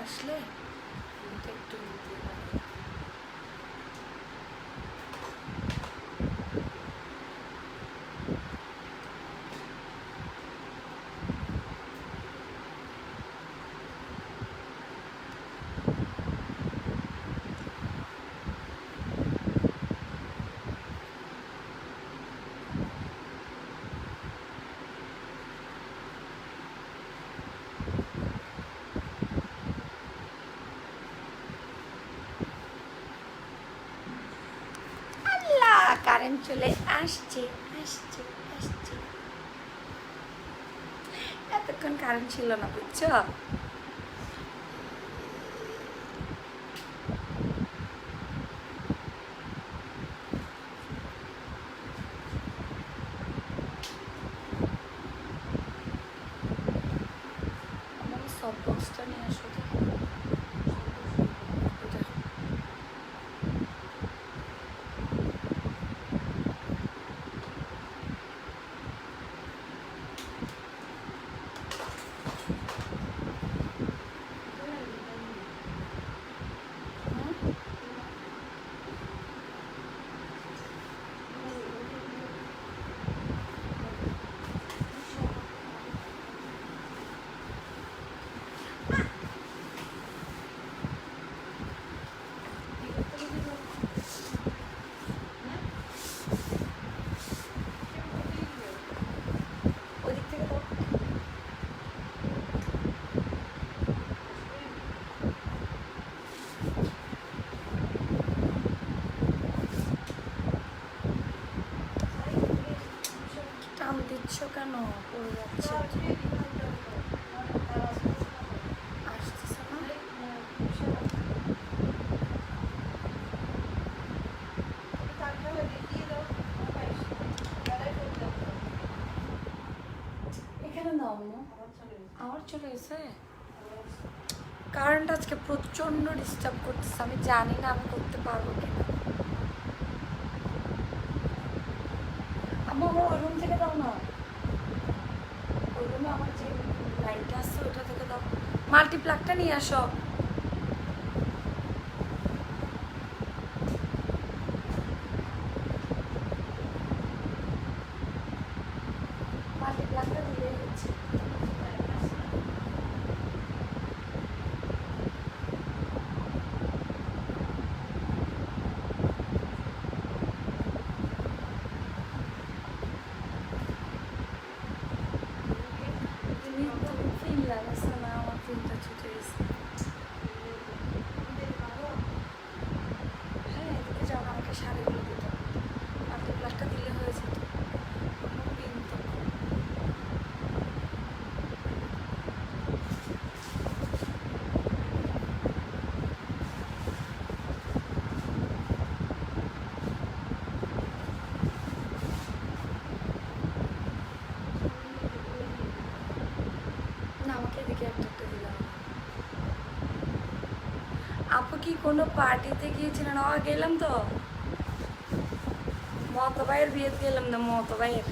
আসলে এটা একটু নিতে পারি। আল্লাহ, কারেন্ট চলে আসছে আসছে আসছে। এতক্ষণ কারেন্ট ছিল না, বুঝছো? আমার সব বক্সটা নিয়ে আসো তো। এটা। হুম? ওদিক থেকে দাও। টান দিচ্ছ কেন? পড়ে যাচ্ছে। আসতেছে না। এখানে দাও আম্মু। আবার চলে গেছে। কারেন্ট আজকে প্রচন্ড ডিস্টার্ব করতেছে, আমি জানি না আমি করতে পারবো কিনা। আম্মু আমার ওই রুম থেকে দাও না। ওই রুমে আমার যে লাইটটা আছে ওটা থেকে দাও। মাল্টিপ্লাগটা নিয়ে আসো। মাল্টিপ্লাগটা দিলে হচ্ছে। ফিল লাগছে না, আমার ফিলটা ছুটে গেছে। হ্যাঁ, এদিকে যাও, আমাকে শাড়িগুলো দিতে হবে। মাল্টিপ্লাগটা দিলে হয়ে যেত। পিন তো। না, আমাকে এদিকে একটা দিলাম। আপু কি কোনো পার্টিতে গিয়েছিলেন? গেলাম তো, মতো ভাইয়ের বিয়েতে গেলাম না, মতো ভাইয়ের।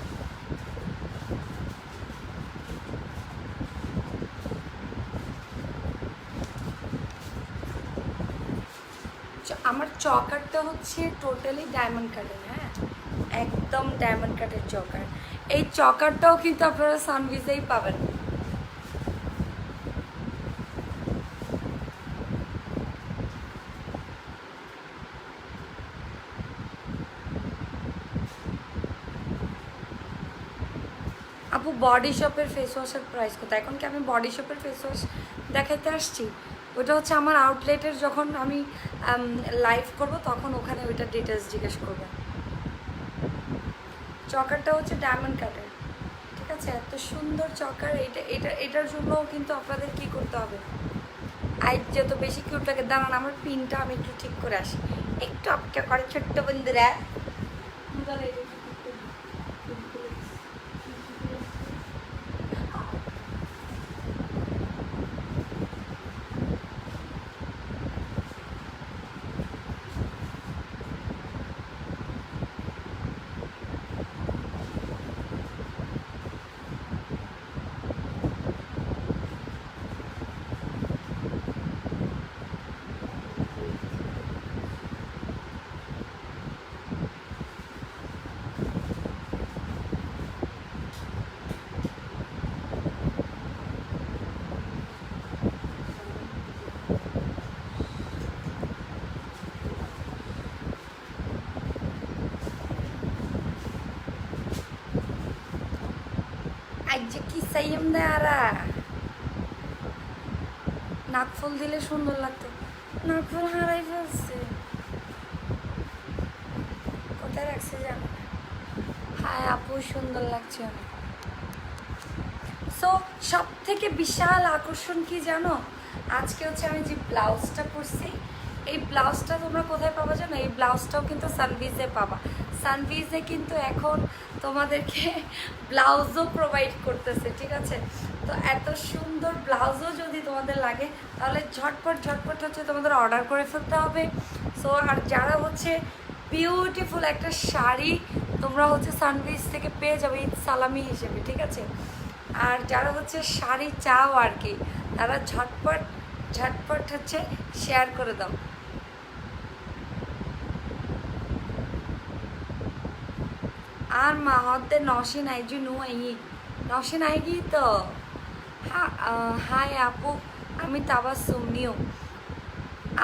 আমার চকারটা হচ্ছে টোটালি ডায়মন্ড কাটের, হ্যাঁ, একদম ডায়মন্ড কাটের চকার। এই চকারটাও কিন্তু আপনারা সানভিজেই পাবেন। আপু বডি শপের ফেস ওয়াশের প্রাইস কত? এখন কি আমি বডি শপের ফেস ওয়াশ দেখাইতে আসছি? ওটা হচ্ছে আমার আউটলেটের, যখন আমি লাইভ করব তখন ওখানে ওইটা ডিটেলস জিজ্ঞেস করবেন। চকারটা হচ্ছে ডায়মন্ড কাটের, ঠিক আছে? এত সুন্দর চকার। এটার জন্যও কিন্তু আপনাদের কি করতে হবে, যত বেশি কিউট লাগে। দাঁড়ান, আমার পিনটা আমি একটু ঠিক করে আসি। একটু অপেক্ষা করে ছোট্ট বন্ধুরা। আজ যে কি সাইম দেয় আরা নাকফুল দিলে সুন্দর লাগতো নাকফুল হারাই ফেলছে কোথায় রাখছে জানো হ্যাঁ আপু সুন্দর লাগছে অনেক সো সব থেকে বিশাল আকর্ষণ কি জানো আজকে হচ্ছে আমি যে ব্লাউজটা পরছি এই ব্লাউজটা তোমরা কোথায় পাবা জানো এই ব্লাউজটাও কিন্তু সানভিজে পাবা সানভিজে কিন্তু এখন তোমাদেরকে ব্লাউজও প্রোভাইড করতেছে ঠিক আছে তো এত সুন্দর ব্লাউজও যদি তোমাদের লাগে তাহলে ঝটপট ঝটপট হচ্ছে তোমাদের অর্ডার করে ফেলতে হবে সো আর যারা হচ্ছে বিউটিফুল একটা শাড়ি তোমরা হচ্ছে সানভিজ থেকে পেয়ে যাবে ঈদ সালামি হিসেবে ঠিক আছে আর যারা হচ্ছে শাড়ি চাও আর কি তারা ঝটপট ঝটপট হচ্ছে শেয়ার করে দাও আর মা হতে নশে নাই যে নো আই নশে নাই কি তো হাই আপু আমি তাবাসসুম নিও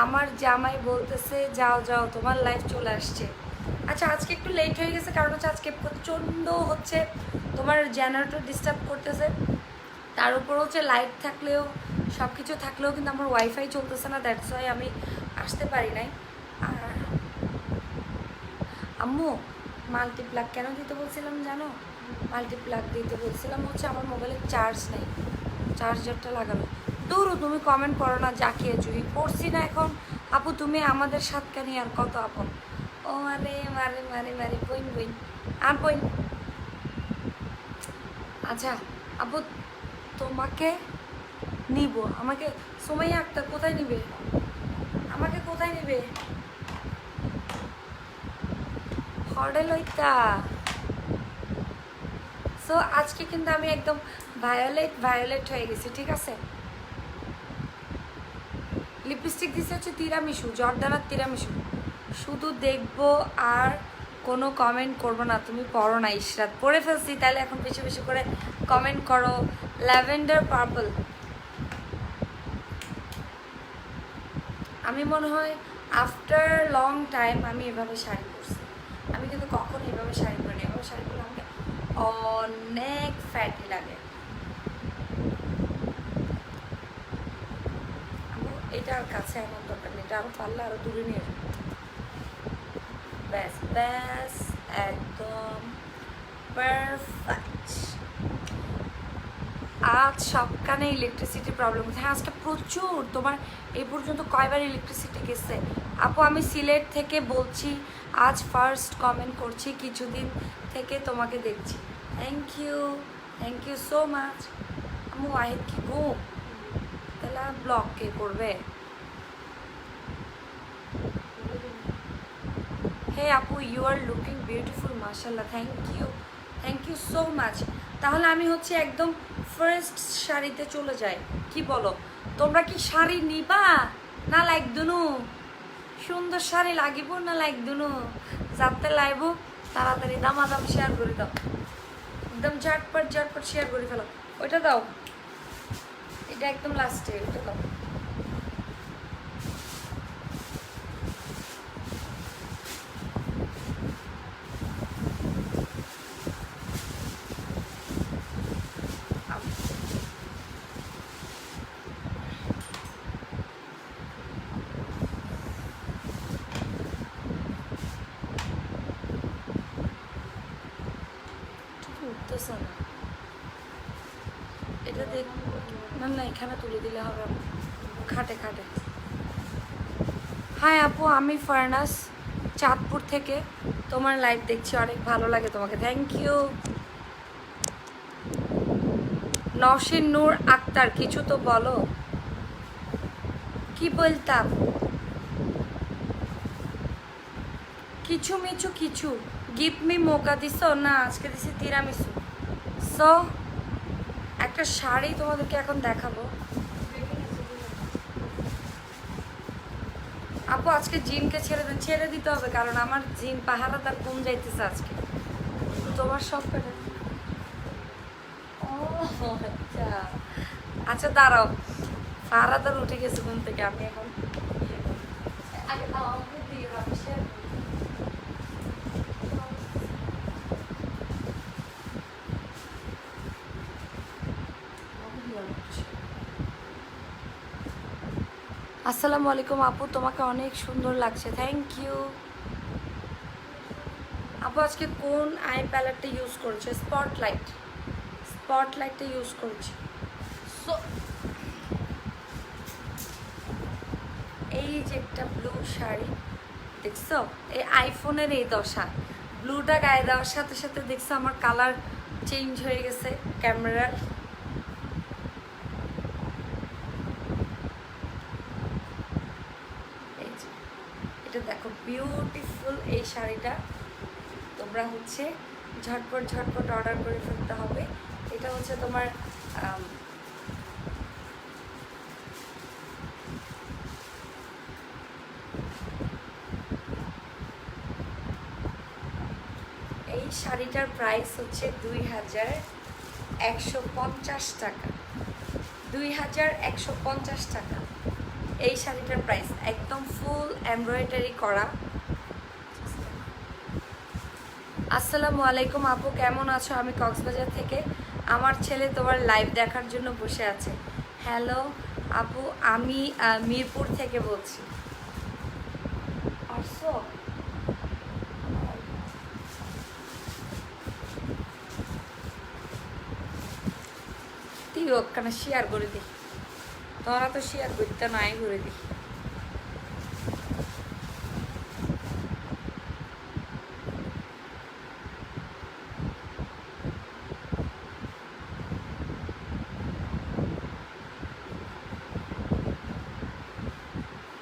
আমার জামাই বলতেছে যাও যাও তোমার লাইফ চলে আসছে আচ্ছা আজকে একটু লেট হয়ে গেছে কারণ হচ্ছে আজকে প্রচণ্ড হচ্ছে তোমার জেনারেটর ডিস্টার্ব করতেছে তার উপর হচ্ছে লাইট থাকলেও সব কিছু থাকলেও কিন্তু আমার ওয়াইফাই চলতেছে না দ্যাটস ওয়াই আমি আসতে পারি নাই আর আম্মু মাল্টিপ্লাগ কেন দিতে বলছিলাম জানো মাল্টিপ্লাগ দিতে বলছিলাম হচ্ছে আমার মোবাইলে চার্জ নেই চার্জারটা লাগানো দূরও তুমি কমেন্ট করো না জাকিয়ে জুহি পড়ছি না এখন আপু তুমি আমাদের সাতকানি আর কত আপন ও মারে মারে মারে মারে বইন বইন আর বইন আচ্ছা আপু তোমাকে নিব আমাকে সুমাইয়া আক্তার কোথায় নিবে আমাকে কোথায় নিবে হর্ডে লইতা সো আজকে কিন্তু আমি একদম ভায়োলেট হয়ে গেছি ঠিক আছে লিপস্টিক দিছে হচ্ছে তিরামিসু জর্দানার তিরামিসু শুধু দেখবো আর কোনো কমেন্ট করবো না তুমি পড়ো না ইশরাত পড়ে ফেলছি তাহলে এখন বেশি বেশি করে কমেন্ট করো ল্যাভেন্ডার পার্পল আমি মনে হয় আফটার লং টাইম আমি এভাবে শাড়ি পরছি আমি কিন্তু কখনো এভাবে শাড়ি পরিনি এভাবে শাড়ি পরলে আমাকে অনেক ফ্যাটি লাগে এটা আর কাছে আমার দরকার নেই এটা আরো পারলে আরো দূরে নিয়ে যাবো ব্যাস ব্যাস একদম পারফেক্ট আজ সবখানে ইলেকট্রিসিটির প্রবলেম হ্যাঁ আজকে প্রচুর তোমার এই পর্যন্ত কয়বার ইলেকট্রিসিটি গেছে আপু আমি সিলেট থেকে বলছি আজ ফার্স্ট কমেন্ট করছি কিছুদিন থেকে তোমাকে দেখছি থ্যাংক ইউ সো মাচ আমু ওয়াহিদ কি গো তাহলে ব্লগ কে করবে হে আপু ইউ আর লুকিং বিউটিফুল মাশাল্লাহ থ্যাংক ইউ সো মাচ তাহলে আমি হচ্ছে একদম ফার্স্ট শাড়িতে চলে যাই কি বলো তোমরা কি শাড়ি নিবা না লাইক দুনু সুন্দর শাড়ি লাগিব না লাইক দুনু যাতে লাইব তাড়াতাড়ি দামাদাম শেয়ার করে দাও একদম ঝটপট শেয়ার করে ফেলো ওইটা দাও এটা একদম লাস্টে ওইটা দাও উঠতেছে না এটা দেখ না এখানে তুলে দিলে হবে খাটে হাই আপু আমি ফারনাস চাঁদপুর থেকে তোমার লাইভ দেখছি অনেক ভালো লাগে তোমাকে থ্যাংক ইউ নওশিন নূর আক্তার কিছু তো বলো কি বলতাম কিছু মিছু কিছু গিভ মি মৌকা দিছো না আজকে দিছি তিরামিসু সো একটা শাড়ি তোমাদেরকে এখন দেখাবো আপু আজকে জিমকে ছেড়ে দিতে হবে কারণ আমার জিম পাহারাদার কম যাইতেছে আজকে তোমার সব পেটে ও আচ্ছা আচ্ছা দাঁড়াও পাহারাদার উঠে গেছে ঘুম থেকে আমি এখন আগে দিয়ে আসসালামু আলাইকুম আপু, তোমাকে অনেক সুন্দর লাগছে, থ্যাংক ইউ। আপু আজকে কোন আই প্যালেটটা ইউজ করছে? স্পটলাইটটা ইউজ করছি। সো এই যে একটা ব্লু শাড়ি দেখছো, এই আইফোনের এই দশা, ব্লুটা গায়ে দেওয়ার সাথে সাথে দেখছো আমার কালার চেঞ্জ হয়ে গেছে ক্যামেরার। এই যে এটা দেখো, বিউটিফুল এই শাড়িটা। তোমরা হচ্ছে ঝটপট ঝটপট অর্ডার করে ফেলতে হবে। এটা হচ্ছে তোমার এই শাড়িটার প্রাইস হচ্ছে 2150 টাকা। 2150 টাকা এই শাড়িটার প্রাইস, একদম ফুল এমব্রয়ডারি করা। আসসালামু আলাইকুম আপু, কেমন আছো? আমি কক্সবাজার থেকে, আমার ছেলে তোমার লাইভ দেখার জন্য বসে আছে। হ্যালো আপু, আমি মিরপুর থেকে বলছি। আসো, তুই ওখানে শেয়ার করে দিই, তোরা তো শেয়ার করতে নাই করে দিই।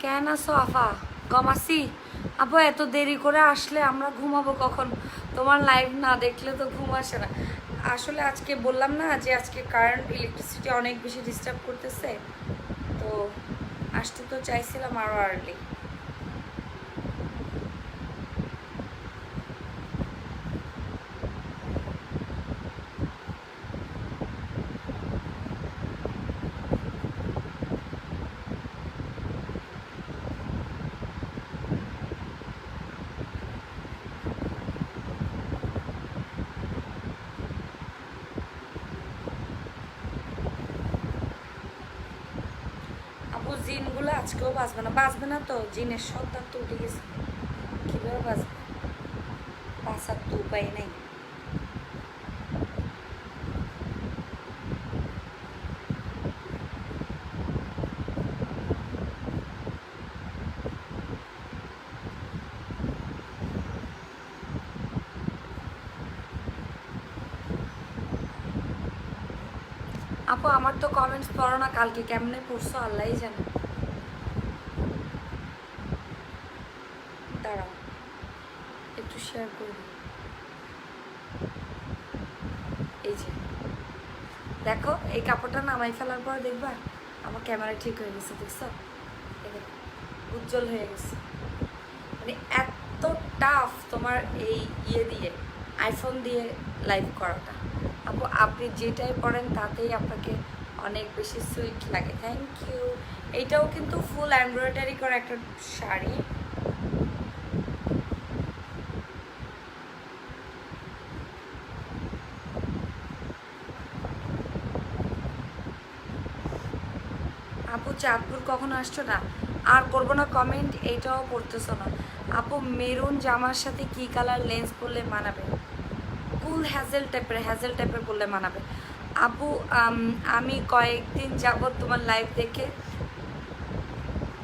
কেন আসো আফা? গমাসি আপু, এত দেরি করে আসলে আমরা ঘুমাবো কখন? তোমার লাইভ না দেখলে তো ঘুম আসে না। আসলে আজকে বললাম না যে আজকে কারেন্ট ইলেকট্রিসিটি অনেক বেশি ডিস্টার্ব করতেছে, তো আসতে তো চাইছিলাম আরও আর্লি। আপু জিনগুলো আজকেও বাঁচবে না, বাঁচবে না তো, জিনের সত্তার তো উঠে গেছে, কীভাবে বাঁচবে? বাঁচার তো উপায় নেই। আপু আমার তো কমেন্টস পড়ো না, কালকে কেমনে পড়ছো আল্লাহই জানে। দাঁড়াও একটু শেয়ার করে দিই। এই যে দেখো, এই কাপড়টা নামাই ফেলার পর দেখবা আমার ক্যামেরা ঠিক হয়ে গেছে, দেখছো? এই দেখো, উজ্জ্বল হয়ে গেছে। মানে এত টাফ তোমার এই ইয়ে দিয়ে, আইফোন দিয়ে লাইভ করাটা। আপু আপনি যেটাই পড়েন তাতেই আপনাকে অনেক বেশি সুইট লাগে, থ্যাংক ইউ। এইটাও কিন্তু ফুল এমব্রয়ডারি করা একটা শাড়ি। আপু চাঁদপুর কখন আসছো না? আর করবো না কমেন্ট, এইটাও পড়তেছো না। আপু মেরুন জামার সাথে কি কালার লেন্স পরলে মানাবে? কুল হ্যাজেল টাইপের পরলে মানাবে। আপু আমি কয়েকদিন যাবত তোমার লাইভ দেখে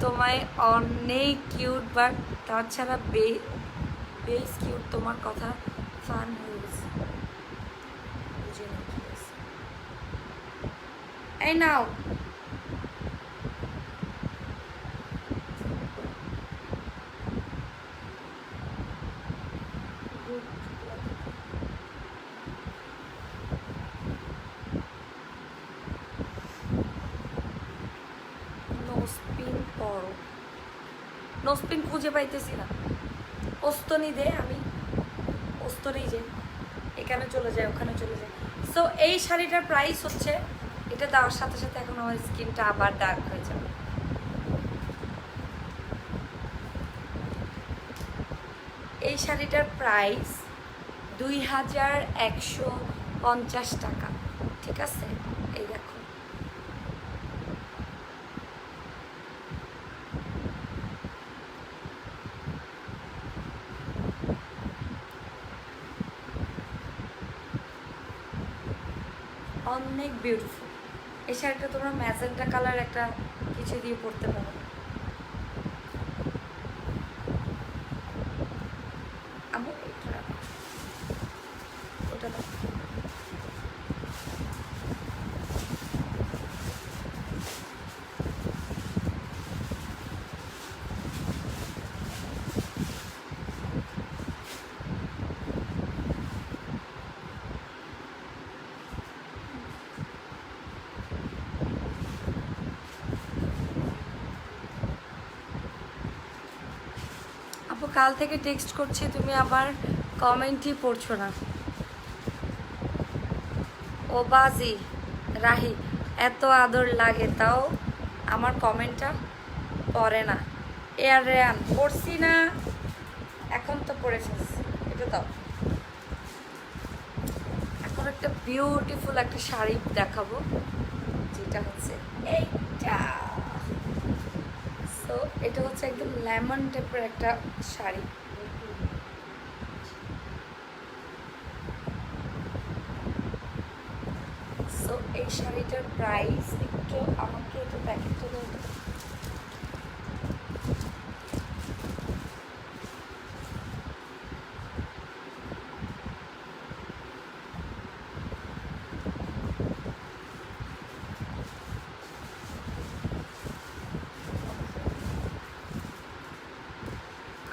তোমায় অনেক কিউট, বাট তাছাড়া বেশ কিউট, তোমার কথা ফান হয়ে গেছে। বুঝে না কি হয়েছে। এই নাও, নোসপিন পরো। নোসপিন খুঁজে পাইতেছি না। ওস্তনি দে, আমি ওস্তনি যে এখানে চলে যায় ওখানে চলে যায়। সো এই শাড়িটার প্রাইস হচ্ছে, এটা দেওয়ার সাথে সাথে এখন আমার স্কিনটা আবার ডার্ক হয়ে যাবে। এই শাড়িটার প্রাইস 2150 টাকা, ঠিক আছে? এই দেখো, অনেক বিউটিফুল। এই শাড়িটা তোমরা ম্যাজেন্টা কালার একটা কিছু দিয়ে পরতে পারো। আমি ওটা দাও। আপু কাল থেকে টেক্সট করছি, তুমি আবার কমেন্টই পড়ছো না। ও বাজি রাহি, এত আদর লাগে তাও আমার কমেন্টটা পড়ে না। এয়ার রেয়ান পড়ছি না, এখন তো পড়ে ফেলছি। এটা দাও। এখন একটা বিউটিফুল একটা শাড়ি দেখাবো, যেটা হচ্ছে এইটা। সো এটা হচ্ছে একদম লেমন টাইপের একটা শাড়ি। সো এই শাড়িটার প্রাইস একটু আমাকে একটু প্যাকেটটা দেবো।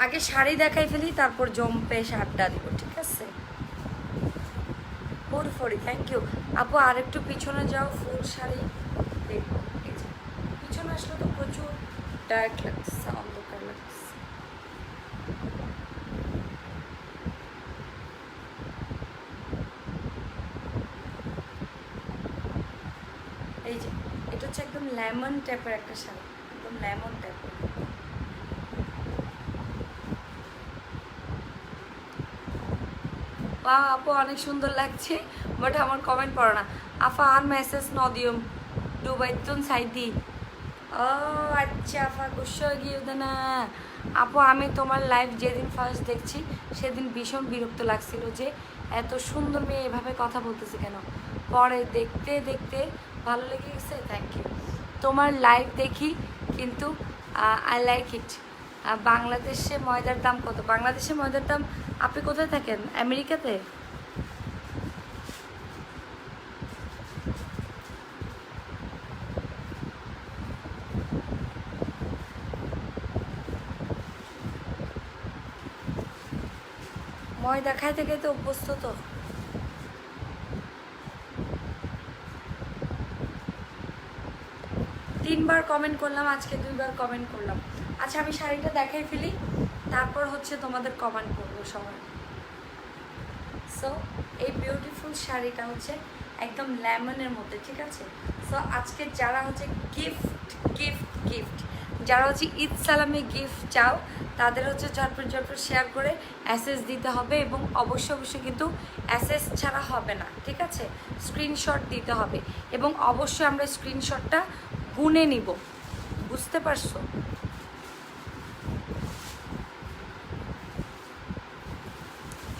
আগে শাড়ি দেখাই ফেলি, তারপর জম্পে শার্টটা দিব, ঠিক আছে? ফরি থ্যাংক ইউ আপু। আর একটু পিছনে যাও, ফুল শাড়ি দেখবো। পিছনে আসলে তো প্রচুর ডার্ক লাগছে, অন্ধকার লাগছে। এই যে এটা হচ্ছে একদম লেমন টাইপের একটা শাড়ি, একদম লেমন টাইপের। বা আপু অনেক সুন্দর লাগছে, বাট আমার কমেন্ট পড়ো না। আফা আর মেসেজ ন দিও ডুবাইতুন সাইদি। ও আচ্ছা আফা গুসা গিয়ে না। আপু আমি তোমার লাইভ যেদিন ফার্স্ট দেখছি সেদিন ভীষণ বিরক্ত লাগছিল যে এত সুন্দর মেয়ে এভাবে কথা বলতেছে কেন। পরে দেখতে দেখতে ভালো লেগে গেছে, থ্যাংক ইউ। তোমার লাইভ দেখি কিন্তু আই লাইক ইট। বাংলাদেশে ময়দার দাম কত? বাংলাদেশে ময়দার দাম, আপনি কোথায় থাকেন? আমেরিকাতে? ময়দা খাইতে খাইতে অভ্যস্ত তো। তিনবার কমেন্ট করলাম আজকে, 2বার কমেন্ট করলাম। আচ্ছা আমি শাড়িটা দেখাই ফেলি, তারপর হচ্ছে তোমাদের কমেন্ট করবো সবাই। সো এই বিউটিফুল শাড়িটা হচ্ছে একদম লেমনের মধ্যে, ঠিক আছে? সো আজকে যারা হচ্ছে গিফট গিফট গিফট যারা হচ্ছে ঈদ সালামে গিফট চাও, তাদের হচ্ছে ঝটপট ঝটপট শেয়ার করে অ্যাসেস দিতে হবে, এবং অবশ্যই অবশ্যই কিন্তু অ্যাসেস ছাড়া হবে না, ঠিক আছে? স্ক্রিনশট দিতে হবে, এবং অবশ্যই আমরা স্ক্রিনশটটা গুনে নিব, বুঝতে পারছো?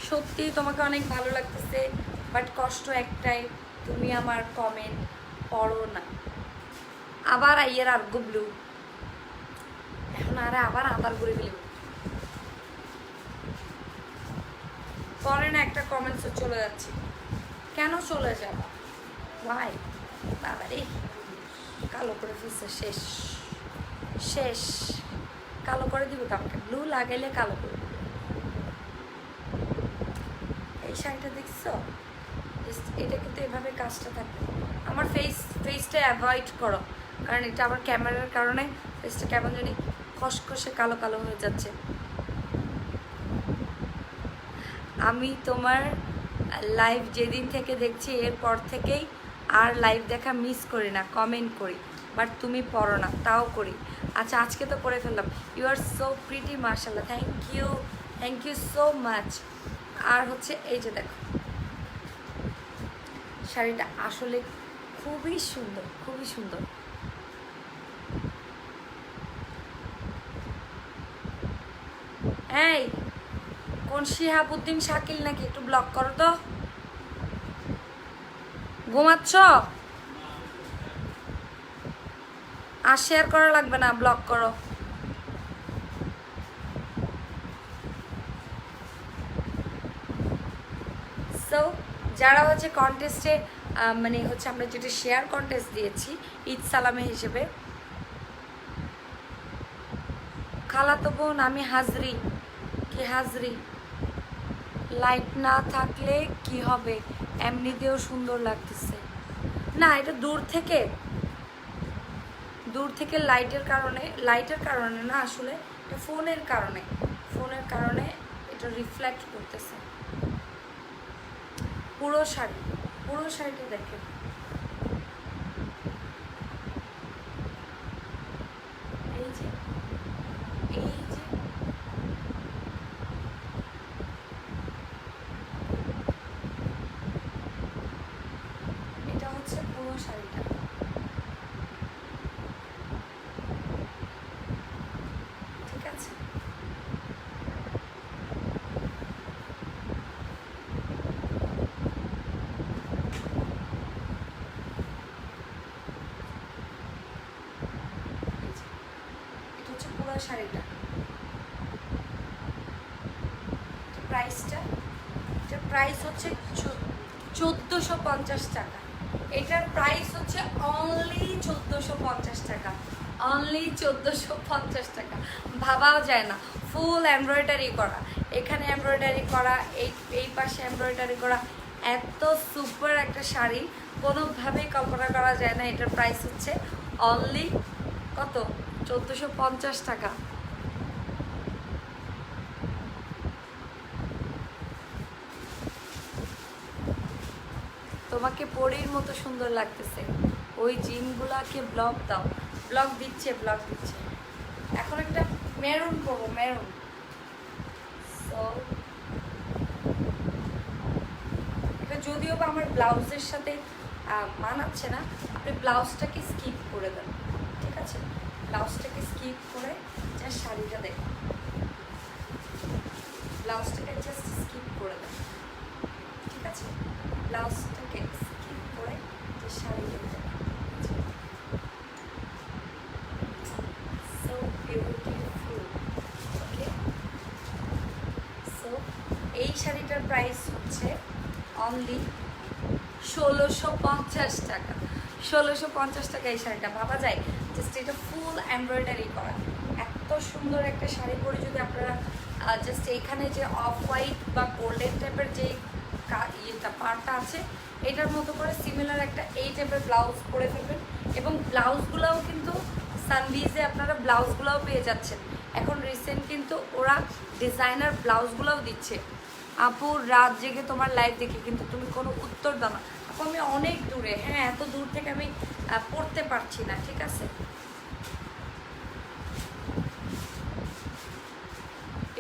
সত্যি তোমাকে অনেক ভালো লাগতেছে, বাট কষ্ট একটাই, তুমি আমার কমেন্ট পড়ো না। আবার আইয়ের আর গুবলু এখন আরে আবার আদার করে ফেলব। পরে না একটা কমেন্টসে চলে যাচ্ছি, কেন চলে যাবা? ভাই বাবা রে, কালো করে ফেলছে, শেষ শেষ। কালো করে দিবে কাউকে, ব্লু লাগাইলে কালো করে দিবে। এই শাড়িটা দেখছো? এটা কিন্তু এভাবে কাজটা থাকে। আমার ফেসটা অ্যাভয়েড করো, কারণ এটা আমার ক্যামেরার কারণে ফেসটা কেমন জানি খসখসে কালো কালো হয়ে যাচ্ছে। আমি তোমার লাইভ যেদিন থেকে দেখছি এরপর থেকেই আর লাইভ দেখা মিস করি না, কমেন্ট করি, বাট তুমি পড়ো না, তাও করি। আচ্ছা আজকে তো পড়ে ফেললাম। ইউ আর সো প্রিটি, মার্শাল্লাহ, থ্যাংক ইউ সো মাচ। আর হচ্ছে এই যে দেখো শাড়িটা আসলে খুবই সুন্দর, খুবই সুন্দর। এই কোন শিহাবুদ্দিন শাকিল নাকি? একটু ব্লক করো তো, ঘুমাচ্ছ? আর শেয়ার করা লাগবে না, ব্লক করো। সো যারা হচ্ছে কন্টেস্টে মানে হচ্ছে আমরা যেটা শেয়ার কন্টেস্ট দিয়েছি ঈদ সালামে হিসেবে, খালাতো বোন আমি হাজরি, কি হাজরি? লাইট না থাকলে কি হবে, এমনিতেও সুন্দর লাগতেছে না। এটা দূর থেকে লাইটের কারণে না, আসলে এটা ফোনের কারণে এটা রিফ্লেক্ট করতেছে। পুরো শাড়িটা দেখে, এই যে এটা হচ্ছে পুরো শাড়িটা, ঠিক আছে? এটা হচ্ছে পুরো শাড়িটা। প্রাইস হচ্ছে 1450 টাকা। এটার প্রাইস হচ্ছে অনলি 1450 টাকা, অনলি 1450 টাকা। ভাবাও যায় না, ফুল এমব্রয়ডারি করা, এখানে এমব্রয়ডারি করা, এই পাশে এমব্রয়ডারি করা, এত সুপার একটা শাড়ি কোনোভাবেই কল্পনা করা যায় না। এটার প্রাইস হচ্ছে অনলি কত? 1450 টাকা। তোমাকে পরীর মতো সুন্দর লাগতেছে। ওই জিনগুলাকে ব্লক দাও। ব্লক দিচ্ছে। এখন একটা মেরুন পরবো, মেরুন। সো এটা যদিও বা আমার ব্লাউজের সাথে মানাচ্ছে না, আপনি ব্লাউজটাকে স্কিপ করে দেন, ঠিক আছে? ব্লাউজটাকে স্কিপ করে জাস্ট শাড়িটা দেখুন, ব্লাউজটাকে জাস্ট স্কিপ করে দেন, ঠিক আছে? ব্লাউজটাকে স্কিপ করে যে শাড়িটা দেখুন, সো বিউটিফুল। ওকে, সো এই শাড়িটার প্রাইস হচ্ছে অনলি 1650 টাকা। 1650 টাকা এই শাড়িটা। ভাবা যায় জাস্ট এটা ফুল এমব্রয়ডারি করা। এত সুন্দর একটা শাড়ি পরে যদি আপনারা জাস্ট এইখানে যে অফ হোয়াইট বা গোল্ডেন টাইপের যে ইয়েটা পার্টটা আছে, এটার মতো করে সিমিলার একটা এই টাইপের ব্লাউজ পরে ফেলবেন। এবং ব্লাউজগুলোও কিন্তু সানভিজে আপনারা ব্লাউজগুলোও পেয়ে যাচ্ছেন। এখন রিসেন্ট কিন্তু ওরা ডিজাইনার ব্লাউজগুলোও দিচ্ছে। আপু রাত জেগে তোমার লাইভ দেখি কিন্তু তুমি কোনো উত্তর দাও না। আপু আমি অনেক দূরে, হ্যাঁ এত দূর থেকে আমি পড়তে পারছি না, ঠিক আছে?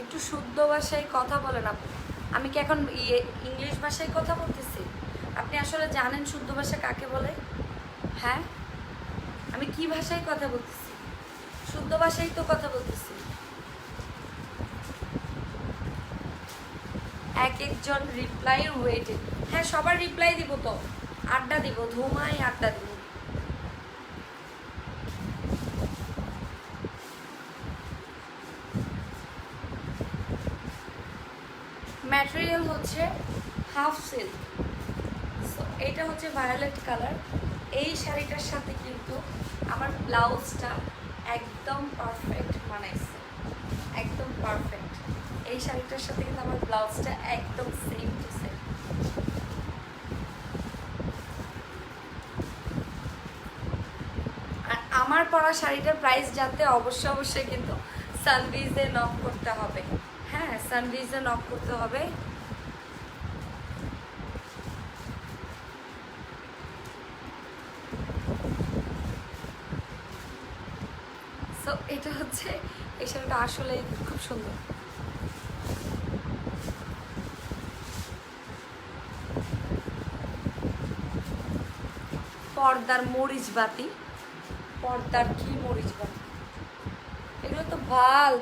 একটু শুদ্ধ ভাষায় কথা বলেন আপু। আমি কি এখন ইংলিশ ভাষায় কথা বলতেছি? আপনি আসলে জানেন শুদ্ধ ভাষা কাকে বলে? হ্যাঁ, আমি কি ভাষায় কথা বলতেছি? শুদ্ধ ভাষায় তো কথা বলতেছি। এক একজন রিপ্লাই ওয়েটে। হ্যাঁ, সবার রিপ্লাই দিব তো, আড্ডা দিব, ধুমাই আড্ডা দিব। ম্যাটেরিয়াল হচ্ছে হাফ সিল্ক। সো এটা হচ্ছে ভায়োলেট কালার। এই শাড়িটার সাথে কিন্তু আমার ব্লাউজটা একদম পারফেক্ট বানাইছে, একদম পারফেক্ট। এই শাড়িটার সাথে কিন্তু আমার ব্লাউজটা একদম সেম টু সেম। আর আমার পরা শাড়িটার প্রাইস জানতে অবশ্যই কিন্তু সানভিজে নক করতে হবে। হ্যাঁ, সানভিজে নক করতে হবে। সো এটা হচ্ছে, এই শাড়িটা আসলে খুব সুন্দর। পর্দার মরিচ বাতি, পর্দার কি মরিচ বাতি? এগুলো তো ভাল,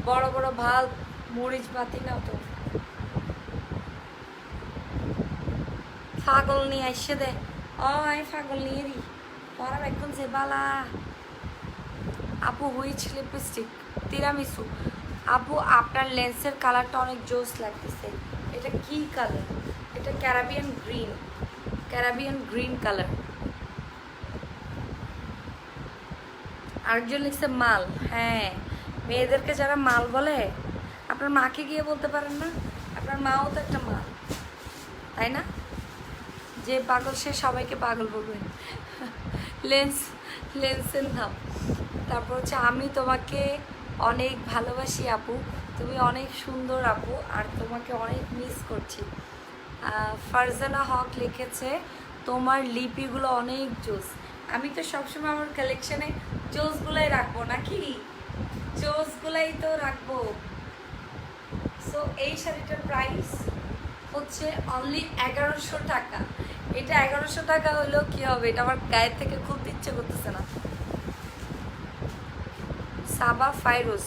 বড় বড় ভাল মরিচ বাতি না তো। পাগল নিয়ে আসছে দে। ওই পাগল নিয়ে দি পরাম এখন যে বালা। আপু হুইচ লিপস্টিক? তিরামিসু। আপু আপনার লেন্সের কালারটা অনেক জোস লাগতেছে। এটা কি কালার? এটা Caribbean green, Caribbean green colour. আরেকজন লিখছে মাল। হ্যাঁ, মেয়েদেরকে যারা মাল বলে, আপনার মাকে গিয়ে বলতে পারেন না? আপনার মাও তো একটা মাল, তাই না? যে পাগল সে সবাইকে পাগল বলবে। লেন্সের নাম। তারপর হচ্ছে আমি তোমাকে অনেক ভালোবাসি আপু, তুমি অনেক সুন্দর আপু, আর তোমাকে অনেক মিস করছি। ফারজানা হক লিখেছে তোমার লিপিগুলো অনেক জোস। আমি তো সবসময় আমার কালেকশানে জোসগুলাই রাখবো নাকি, জোসগুলাই তো রাখবো। সো এই শাড়িটার প্রাইস হচ্ছে অনলি 1100 টাকা। এটা 1100 টাকা হলেও কি হবে, এটা আমার গায়ের থেকে খুলতে ইচ্ছে করতেছে না। সাবা ফাইরোজ,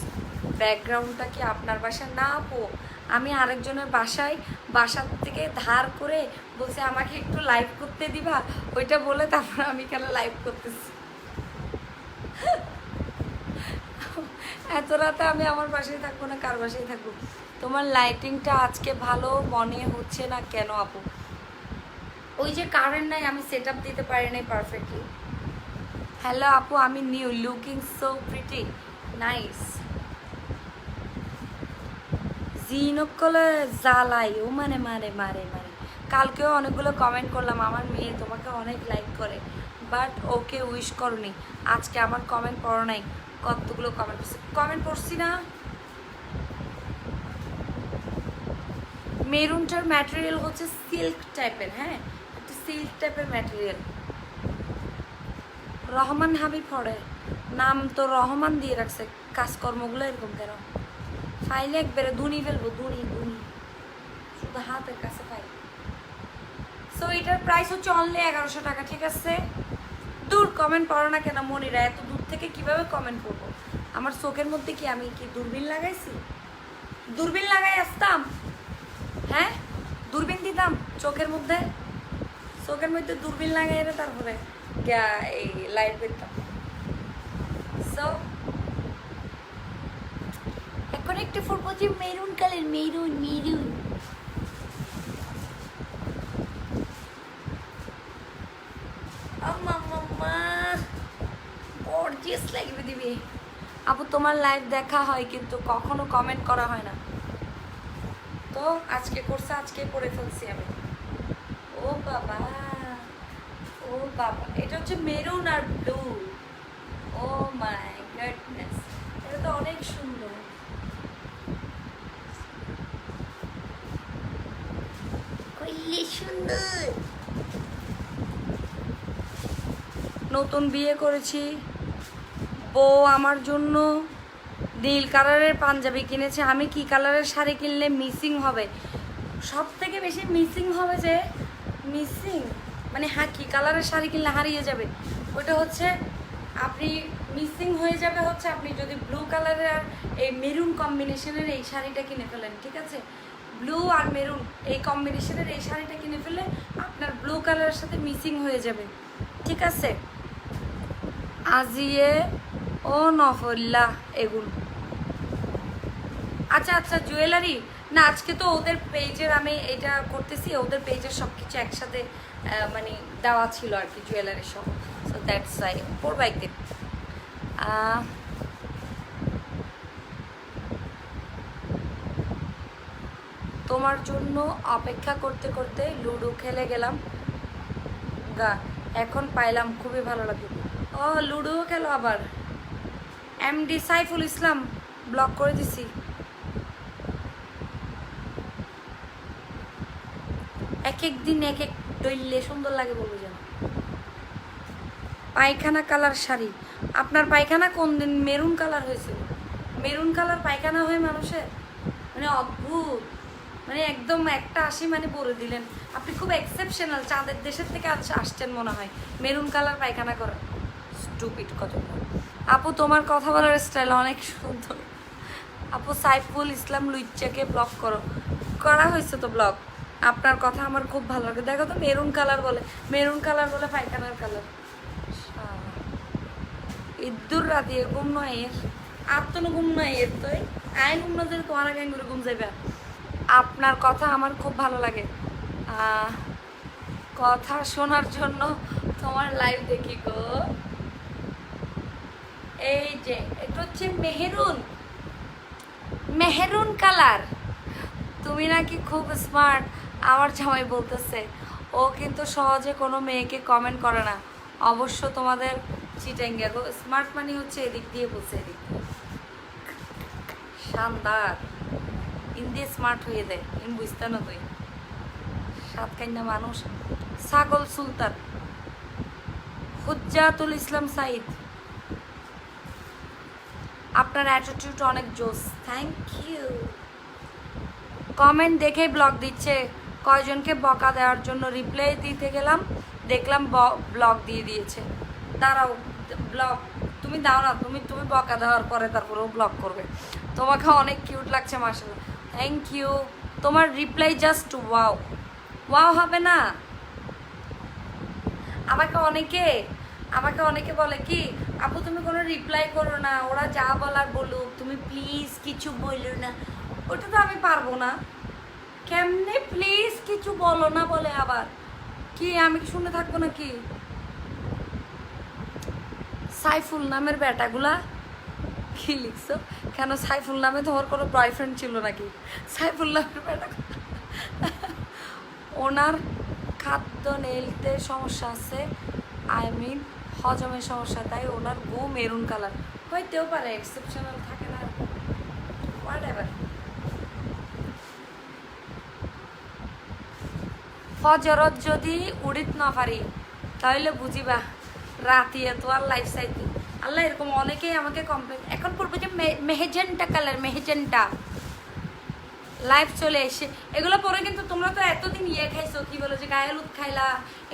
ব্যাকগ্রাউন্ডটা কি আপনার বাসায়? না আপু, আমি আরেকজনের বাসার থেকে ধার করে বলছে আমাকে একটু লাইভ করতে দিবা, ওইটা বলে তারপর আমি কেন লাইভ করতেছি। এত রাতে আমি আমার বাসায় থাকবো না, কার বাসায় থাকবো? তোমার লাইটিংটা আজকে ভালো মনে হচ্ছে না কেন আপু? ওই যে কারেন্ট নাই, আমি সেট আপ দিতে পারি নাই পারফেক্টলি। হ্যালো আপু, আমি new, looking so pretty, nice. জিনকলে জ্বালাই ও মানে মারে মারে মারে। কালকেও অনেকগুলো কমেন্ট করলাম, আমার মেয়ে তোমাকে অনেক লাইক করে, বাট ওকে উইশ করনি। আজকে আমার কমেন্ট পড়ো নাই। কতগুলো কমেন্ট পড়ছি না। মেরুনটার ম্যাটেরিয়াল হচ্ছে সিল্ক টাইপের। হ্যাঁ, একটা সিল্ক টাইপের ম্যাটেরিয়াল। রহমান হাবিব পড়ে, নাম তো রহমান দিয়ে রাখছে, কাজকর্মগুলো এরকম কেন? ফাইলে একবারে ধুনি ফেলবো, ধুনি শুধু হাতের কাছে ফাইল। সো এটার প্রাইস হচ্ছে অনলি 1100 টাকা, ঠিক আছে? দূর কমেন্ট পড়ো না কেন মনিরা? এত দূর থেকে কিভাবে কমেন্ট করবো? আমার চোখের মধ্যে কি আমি কি দূরবীন লাগাইছি? দূরবীন লাগাই আসতাম? হ্যাঁ, দূরবীন দিতাম চোখের মধ্যে দূরবীন লাগাই রে তারপরে এই লাইট করতাম। সো এখন একটা ফুটবল যে মেরুন কালার, মেরুন গর্জিয়াস লাগবে দিবি। আপু তোমার লাইভ দেখা হয় কিন্তু কখনো কমেন্ট করা হয় না, তো আজকে করছে, আজকে পড়ে ফেলছি আমি। ও বাবা, ও বাবা, এটা হচ্ছে মেরুন আর ব্লু। ও মাই গডনেস, এটা তো অনেক সুন্দর। কইলে সুন্দর। নতুন বিয়ে করেছি, বউ আমার জন্য নীল কালারের পাঞ্জাবি কিনেছে। আমি কি কালারের শাড়ি কিনলে মিসিং হবে? সব থেকে বেশি মিসিং হবে যে মানে হ্যাঁ, কি কালারের শাড়ি কিনলে হারিয়ে যাবে, ওটা হচ্ছে আপনি মিসিং হয়ে যাবে হচ্ছে আপনি যদি ব্লু কালারের আর এই মেরুন কম্বিনেশনের এই শাড়িটা কিনে ফেলেন, ঠিক আছে? ব্লু আর মেরুন এই কম্বিনেশনের এই শাড়িটা কিনে ফেললে আপনার ব্লু কালারের সাথে মিসিং হয়ে যাবে, ঠিক আছে? আজিয়ে ও নফল্লা এগুলো। আচ্ছা জুয়েলারি না, আজকে তো ওদের পেজের আমি এটা করতেছি, ওদের পেজের সব কিছু একসাথে মানে দেওয়া ছিল আর কি, জুয়েলারি সব। সো দ্যাটস ওয়াই পড়বো একদিন। তোমার জন্য অপেক্ষা করতে করতে লুডো খেলে গেলাম গা, এখন পাইলাম, খুবই ভালো লাগলো। ও লুডোও খেলো আবার? এমডি সাইফুল ইসলাম ব্লক করে দিছি। এক এক দিন এক এক ডইলে সুন্দর লাগে বলবো যেন। পায়খানা কালার শাড়ি, আপনার পায়খানা কোন দিন মেরুন কালার হয়েছিল? মেরুন কালার পায়খানা হয় মানুষের, মানে অদ্ভুত, মানে একদম একটা আসি মানে বলে দিলেন। আপনি খুব এক্সেপশনাল, চাঁদের দেশের থেকে আসছেন মনে হয় মেরুন কালার পায়খানা করা। স্টুপিড কত। আপু তোমার কথা বলার স্টাইল অনেক সুন্দর। আপু সাইফুল ইসলাম লুইচ্চাকে ব্লক করা হয়েছে তো ব্লক, আপনার কথা আমার খুব ভালো লাগে। দেখো তো মেরুন কালার বলে, মেরুন কালার বলে পায়খানার কালার। ইদ্দুর রাতে ঘুম নয় এর, আর তো ঘুম নয় এর, তো আইন ঘুম না দিলে তোমার আগে করে ঘুম যাবে। আপনার কথা আমার খুব ভালো লাগে, কথা শোনার জন্য তোমার লাইভ দেখি গো। এই যে এটা হচ্ছে মেহেরুন, মেহেরুন কালার। তুমি নাকি খুব স্মার্ট, আমার জামাই বলতেছে। ও কিন্তু সহজে কোনো মেয়েকে কমেন্ট করে না, অবশ্য তোমাদের চিটাঙ্গা গো। স্মার্ট মানে হচ্ছে এদিক দিয়ে বলছে, এদিক দিয়ে শানদার ইন্দি স্মার্ট হয়ে দেয়, আমি বুঝতে না তুই সাত কান্না মানুষ। ছাগল সুলতান, হুজ্জাতুল ইসলাম সাইদ, আপনার অ্যাটিটিউড অনেক জোস, থ্যাংক ইউ। কমেন্ট দেখেই ব্লগ দিচ্ছে, কয়জনকে বকা দেওয়ার জন্য রিপ্লাই দিতে গেলাম, দেখলাম ব্লগ দিয়ে দিয়েছে। দাঁড়াও, ব্লগ তুমি দাও না, তুমি তুমি বকা দেওয়ার পরে তারপরে ও ব্লগ করবে। তোমাকে অনেক কিউট লাগছে মাশাআল্লাহ, থ্যাংক ইউ। তোমার রিপ্লাই জাস্ট ওয়াও, ওয়াও হবে না। আমাকে অনেকে বলে কি, আপু তুমি কোনো রিপ্লাই করো না, ওরা যা বলার বলুক, তুমি প্লিজ কিছু বলো না। ওটা তো আমি পারবো না। কেমনে প্লিজ কিছু বলো না বলে আবার কি আমি শুনে থাকবো নাকি? সাইফুল নামের বেটাগুলা কি লিখছো কেন? সাইফুল নামে তোমার কোনো বয়ফ্রেন্ড ছিল নাকি? সাইফুল নামের বেটা, ওনার খাদ্য নেলতে সমস্যা আছে, আই মিন হজমের সমস্যা, তাই ওনার বউ মেরুন কালার। হইতেও পারে, এক্সেপশনাল থাকে না, হোয়াট এভার। ফজরত যদি উড়িত না পারি তাহলে বুঝিবা রাতি এত আর লাইফ সাইতে। আল্লাহ, এরকম অনেকেই আমাকে কমপ্লেন এখন করবো যে মেহেজেন্টা কালার, মেহেজেন্টা লাইফ চলে এসে এগুলো পরে। কিন্তু তোমরা তো এতদিন খাইছো, কি বলো যে গায়ে হলুদ খাইলা,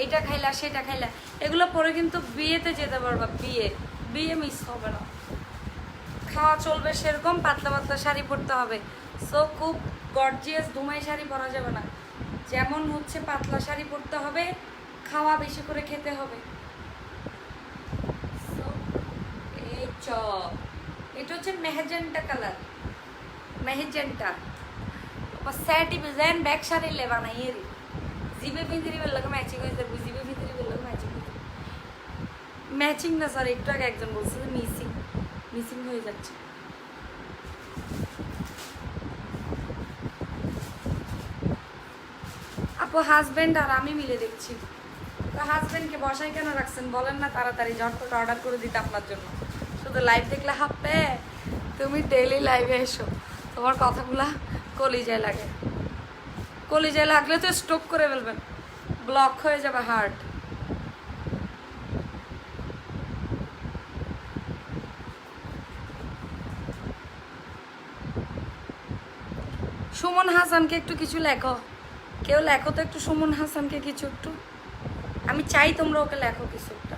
এটা খাইলা সেটা খাইলা, এগুলো পরে কিন্তু বিয়েতে যেতে পারবা, বিয়ে মিস হবে না। খাওয়া চলবে সেরকম, পাতলা পাতলা শাড়ি পরতে হবে। সো খুব গর্জিয়াস ধুমাই শাড়ি পরা যাবে না, যেমন হচ্ছে পাতলা শাড়ি পরতে হবে, খাওয়া বেশি করে খেতে হবে। এই এটা হচ্ছে মেহেজেন্টা কালার, মেহেজেন্টা স্যাটি ডিজাইন ব্যাক শাড়ি লেবা না এর জিবে ভিতরি বেলাকে ম্যাচিং হয়ে যাবে, জিবে ভিতরি বেলাকে ম্যাচিং ম্যাচিং না স্যার, একটু আগে একজন বলছে যে মিসিং হয়ে যাচ্ছে। আপু হাজবেন্ড আর আমি মিলে দেখছি। তো হাজবেন্ডকে বসাই কেন রাখছেন বলেন না, তাড়াতাড়ি ঝটপট অর্ডার করে দিতে আপনার জন্য। শুধু লাইভ দেখলে হাঁপবে, তুমি ডেইলি লাইভে এসো, তোমার কথাগুলা কলিজায় লাগে, কলিজায় লাগলে তো স্ট্রোক করে ফেলবেন, ব্লক হয়ে যাবে হার্ট। সুমন হাসানকে একটু কিছু লেখো, কেউ লেখো তো একটু সুমন হাসানকে কিছু একটু, আমি চাই তোমরা ওকে লেখো কিছু একটা।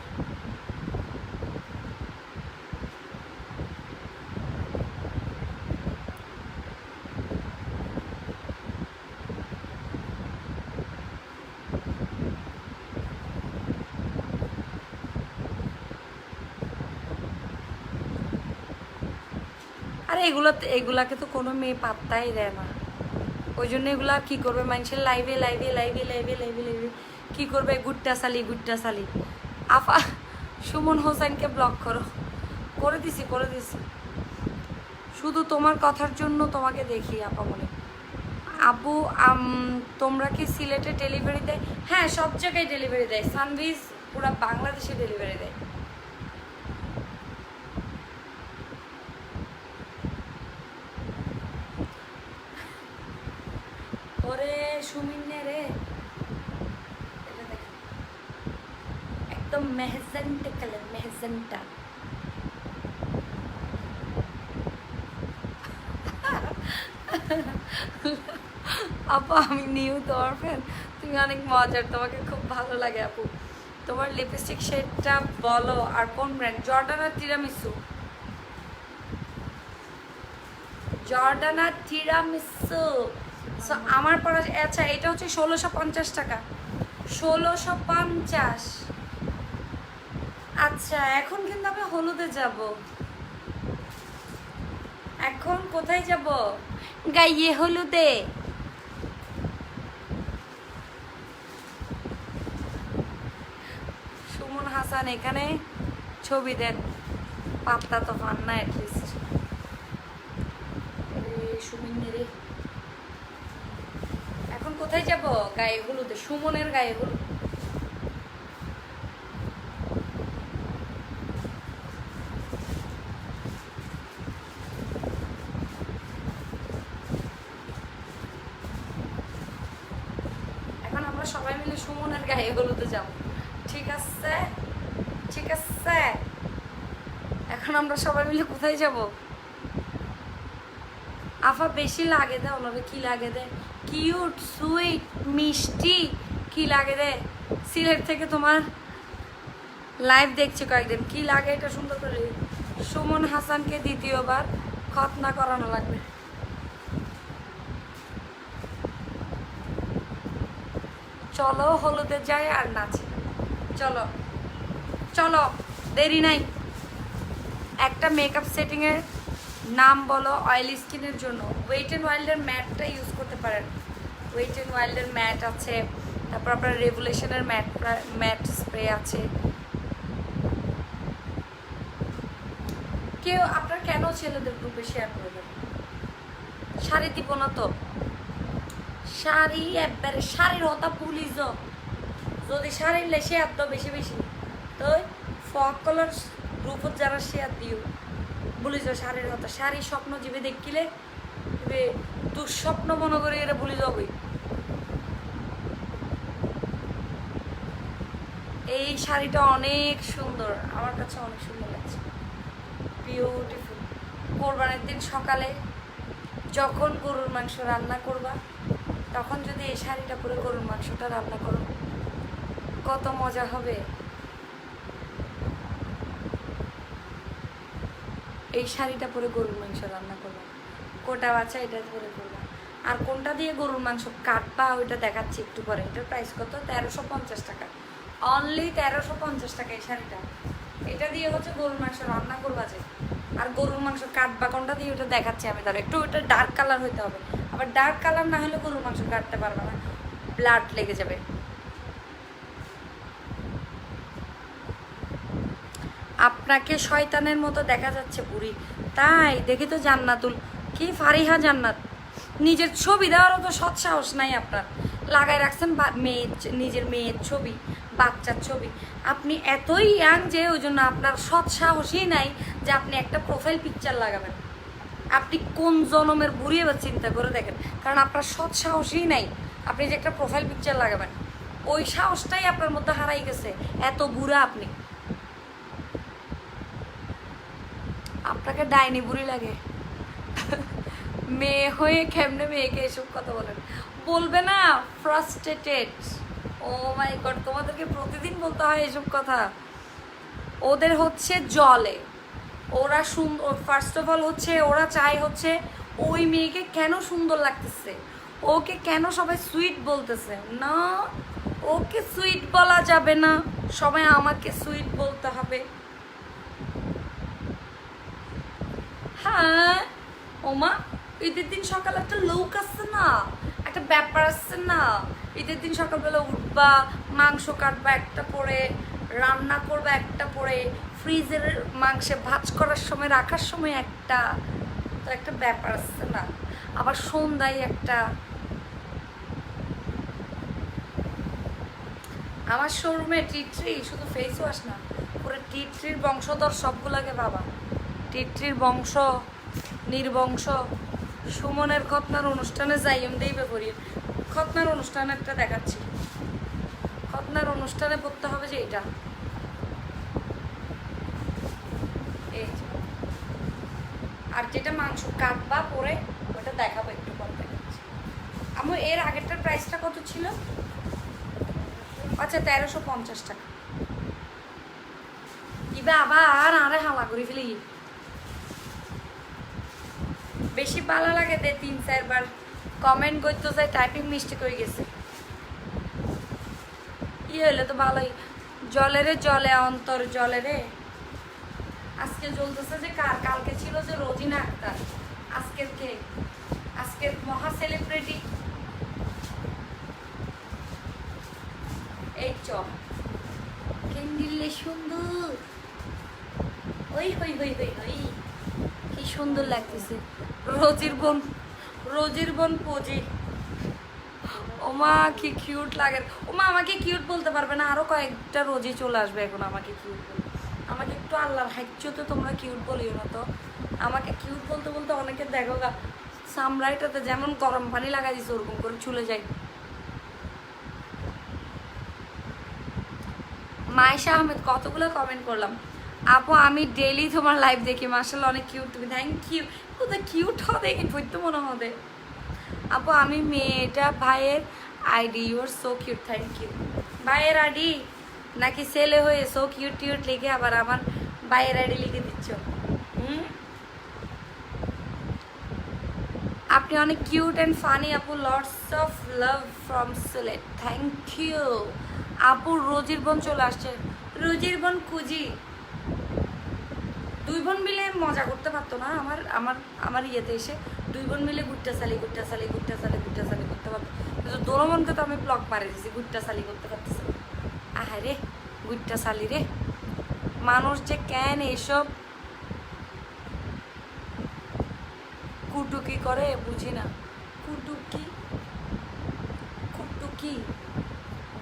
আরে এগুলাকে তো কোনো মেয়ে পাত্তাই দেয় না, ওই জন্য এগুলা কী করবে মানুষের লাইভে লাইভে লাইভে লাইভে লাইভে লাইভে কী করবে, গুট্টা সালি। আপা সুমন হোসেনকে ব্লক করো, করে দিছি। শুধু তোমার কথার জন্য তোমাকে দেখি আপা মনে। আপু তোমরা কি সিলেটে ডেলিভারি দেয়? হ্যাঁ, সব জায়গায় ডেলিভারি দেয়, সানভিজ পুরো বাংলাদেশে ডেলিভারি দেয়। ওরে সুমিনে রে, একদম মেহেজেন্টা কালার, মেহেজেন্টা। আপু আমি নিউ তোমার ফ্যান, তুমি অনেক মজার, তোমাকে খুব ভালো লাগে আপু। তোমার লিপস্টিক শেডটা বলো আর কোন ব্র্যান্ড? জর্ডানা টিরামিসু, জর্ডানা টিরামিসু সো আমার পড়া, আচ্ছা এটা হচ্ছে 1650 টাকা, 1650। আচ্ছা এখন কিন্তু আমি হলুদে যাব, এখন কোথায় যাব? গাইয়ে হলুদে। সুমন হাসান এখানে ছবি দেন, পাত্তা তো পান না অ্যাটলিস্ট। সুমিন রে, এখন কোথায় যাব? গায়ে হলুদে, সুমনের গায়ে হলুদ। এখন আমরা সবাই মিলে সুমনের গায়ে হলুদে যাব, ঠিক আছে? ঠিক আছে, এখন আমরা সবাই মিলে কোথায় যাব? আফা বেশি লাগে দেয় ওনারে, কি লাগে দেয়? কিউট, সুইট, মিষ্টি, কি লাগে দেয়? সিলেট থেকে তোমার লাইভ দেখছি কয়েকদিন, কি লাগে এটা সুন্দর করে। সুমন হাসানকে দ্বিতীয়বার খতনা করানো লাগবে। চলো হলুদে যাই আর নাচি, চলো চলো, দেরি নাই। একটা মেকআপ সেটিংয়ের নাম বলো অয়েলি স্কিনের জন্য। ওয়েট অ্যান্ড ওয়াইল্ডের ম্যাটটা ইউজ করতে পারেন, ওয়েট অ্যান্ড ওয়াইল্ডের ম্যাট আছে, তারপর আপনার রেভুলেশনের ম্যাট স্প্রে আছে। কেউ আপনার কেন ছেলেদের গ্রুপে শেয়ার করবেন? শাড়ি দিব না তো, শাড়ি একবারে শাড়ির হতা পুলিশ, যদি শাড়ির লেসে এত বেশি বেশি তো ফক কলার গ্রুপত যারা শেয়ার দিও বলিস শাড়ির হতা, শাড়ির স্বপ্ন জীবে দেখিলে দুঃস্বপ্ন মনে করে এরা ভুলে যাবে। এই শাড়িটা অনেক সুন্দর, আমার কাছে অনেক সুন্দর লাগছে, বিউটিফুল। কোরবানির দিন সকালে যখন গরুর মাংস রান্না করবা তখন যদি এই শাড়িটা পরে গরুর মাংসটা রান্না করো কত মজা হবে। এই শাড়িটা পরে গরুর মাংস রান্না করবা, কোটা বাচ্চা এটা পরে করবা। আর কোনটা দিয়ে গরুর মাংস কাটবা ওইটা দেখাচ্ছি একটু পরে। এটার প্রাইস কত? 1350 টাকা, অনলি 1350 টাকা এই শাড়িটা। এটা দিয়ে হচ্ছে গরুর মাংস রান্না করবা যে, আর গরুর মাংস কাটবা কোনটা দিয়ে ওটা দেখাচ্ছি আমি। তার একটু ওটা ডার্ক কালার হইতে হবে, আবার ডার্ক কালার না হলে গরুর মাংস কাটতে পারবে না, ব্লাড লেগে যাবে। আপনাকে শয়তানের মতো দেখা যাচ্ছে বুড়ি, তাই দেখি তো জান্নাতুল কি ফারিহা জান্নাত, নিজের ছবি দেওয়ারও তো সৎ সাহস নাই আপনার। লাগাই রাখছেন মেয়ের, নিজের মেয়ের ছবি, বাচ্চার ছবি। আপনি এতই ইয়াং যে ওই জন্য আপনার সৎ সাহসই নাই যে আপনি একটা প্রোফাইল পিকচার লাগাবেন। আপনি কোন জনমের বুড়ি এবার চিন্তা করে দেখেন, কারণ আপনার সৎ সাহসই নাই আপনি যে একটা প্রোফাইল পিকচার লাগাবেন। ওই সাহসটাই আপনার মধ্যে হারাই গেছে, এত বুড়া আপনি। আপনাকে ডাইনি বুড়ি লাগে, মেয়ে হয়ে কেমনে মেয়েকে এসব কথা বলেন? বলবে না ফ্রাস্ট্রেটেড। ও মাই গড, তোমাদেরকে প্রতিদিন বলতে হয় এসব কথা? ওদের হচ্ছে জলে, ওরা সুন্দর, ফার্স্ট অফ অল হচ্ছে ওরা চায় হচ্ছে ওই মেয়েকে কেন সুন্দর লাগতেছে, ওকে কেন সবাই সুইট বলতেছে না, ওকে সুইট বলা যাবে না, সবাই আমাকে সুইট বলতে হবে। হ্যাঁ ওমা, ঈদের দিন সকালে একটা লোক আসছে না, একটা ব্যাপার আসছে না। ঈদের দিন সকালবেলা উঠবা, মাংস কাটবা একটা পরে, রান্না করবা একটা পরে, ফ্রিজের মাংসে ভাজ করার সময় রাখার সময় একটা, তো একটা ব্যাপার আসছে না। আবার সন্ধ্যায় একটা। আমার শোরুমে টিট্রি শুধু ফেস ওয়াশ না, পুরো টিট্রির বংশধর সবগুলাকে বাবা, টিট্রির বংশ নির্বংশ। সুমনের খতনার অনুষ্ঠানে যাই আমি দেইবে করি, খতনার অনুষ্ঠানে একটা দেখাচ্ছি, খতনার অনুষ্ঠানে পড়তে হবে যে এটা, এই আর যেটা মাংস কাটবা পরে ওটা দেখাবো একটু পর দেখাচ্ছি। আমার এর আগেরটার প্রাইসটা কত ছিল? আচ্ছা 1350 টাকা। ইবা আবার আরে হালা করে ফেলি, বেশি ভালো লাগে দে 3-4 বার কমেন্ট করতে চাই, টাইপিং মিস্টেক হয়ে গেছে। ই হইলে তো ভালোই। জলেরে জলে অন্তর জলে রে। আজকে জ্বলতেছে যে কার, কালকে ছিল যে রোজিনা আক্তার, আজকের কে? আজকের মহা সেলিব্রিটি এই চ কেন্দিলে সুন্দর, ওই হই হই হই হই, কি সুন্দর লাগতেছে। রোজির বোন পজি, ওমা কি কিউট লাগে। ওমা আমাকে কিউট বলতে পারবে না, আরো কয়েকটা রোজই চলে আসবে এখন আমাকে কিউট বলতে। আমাকে একটু আল্লাহর হাইচ্যতে তোমরা কিউট বলিও না তো। আমাকে কিউট বলতে বলতে অনেকে দেখো গা সামরাইটাতে যেমন গরম পানি লাগাই দিচ্ছে ওরকম করে চলে যায়। মায়েশা আহমেদ কতগুলো কমেন্ট করলাম। আপু আমি ডেইলি তোমার লাইভ দেখি, মার্শাল্লাহ অনেক কিউট তুমি, থ্যাংক ইউ। কোথায় কিউট হবে কি বইতে মনে হবে। আপু আমি মেয়েটা ভাইয়ের ID, your so cute, thank you. ভাইয়ের আইডি নাকি ছেলে হয়ে সো কিউট টিউট লিখে আবার আমার ভাইয়ের আইডি লিখে দিচ্ছ। আপনি অনেক কিউট অ্যান্ড ফানি আপু, lots of love from Sylhet, thank you. আপু রোজির বোন চলে আসছে, রোজির বোন কুজি, দুই বোন মিলে মজা করতে পারতো না আমার আমার আমার ইয়েতে এসে দুই বোন মিলে গুট্টা সালি করতে পারতো, কিন্তু দোনো বোনকে তো আমি ব্লক মারে দিয়েছি, গুট্টা সালি করতে পারতেছে। আহা রে গুট্টা সালি রে, মানুষ যে কেন এইসব কুটুকি করে বুঝি না। কুটুকি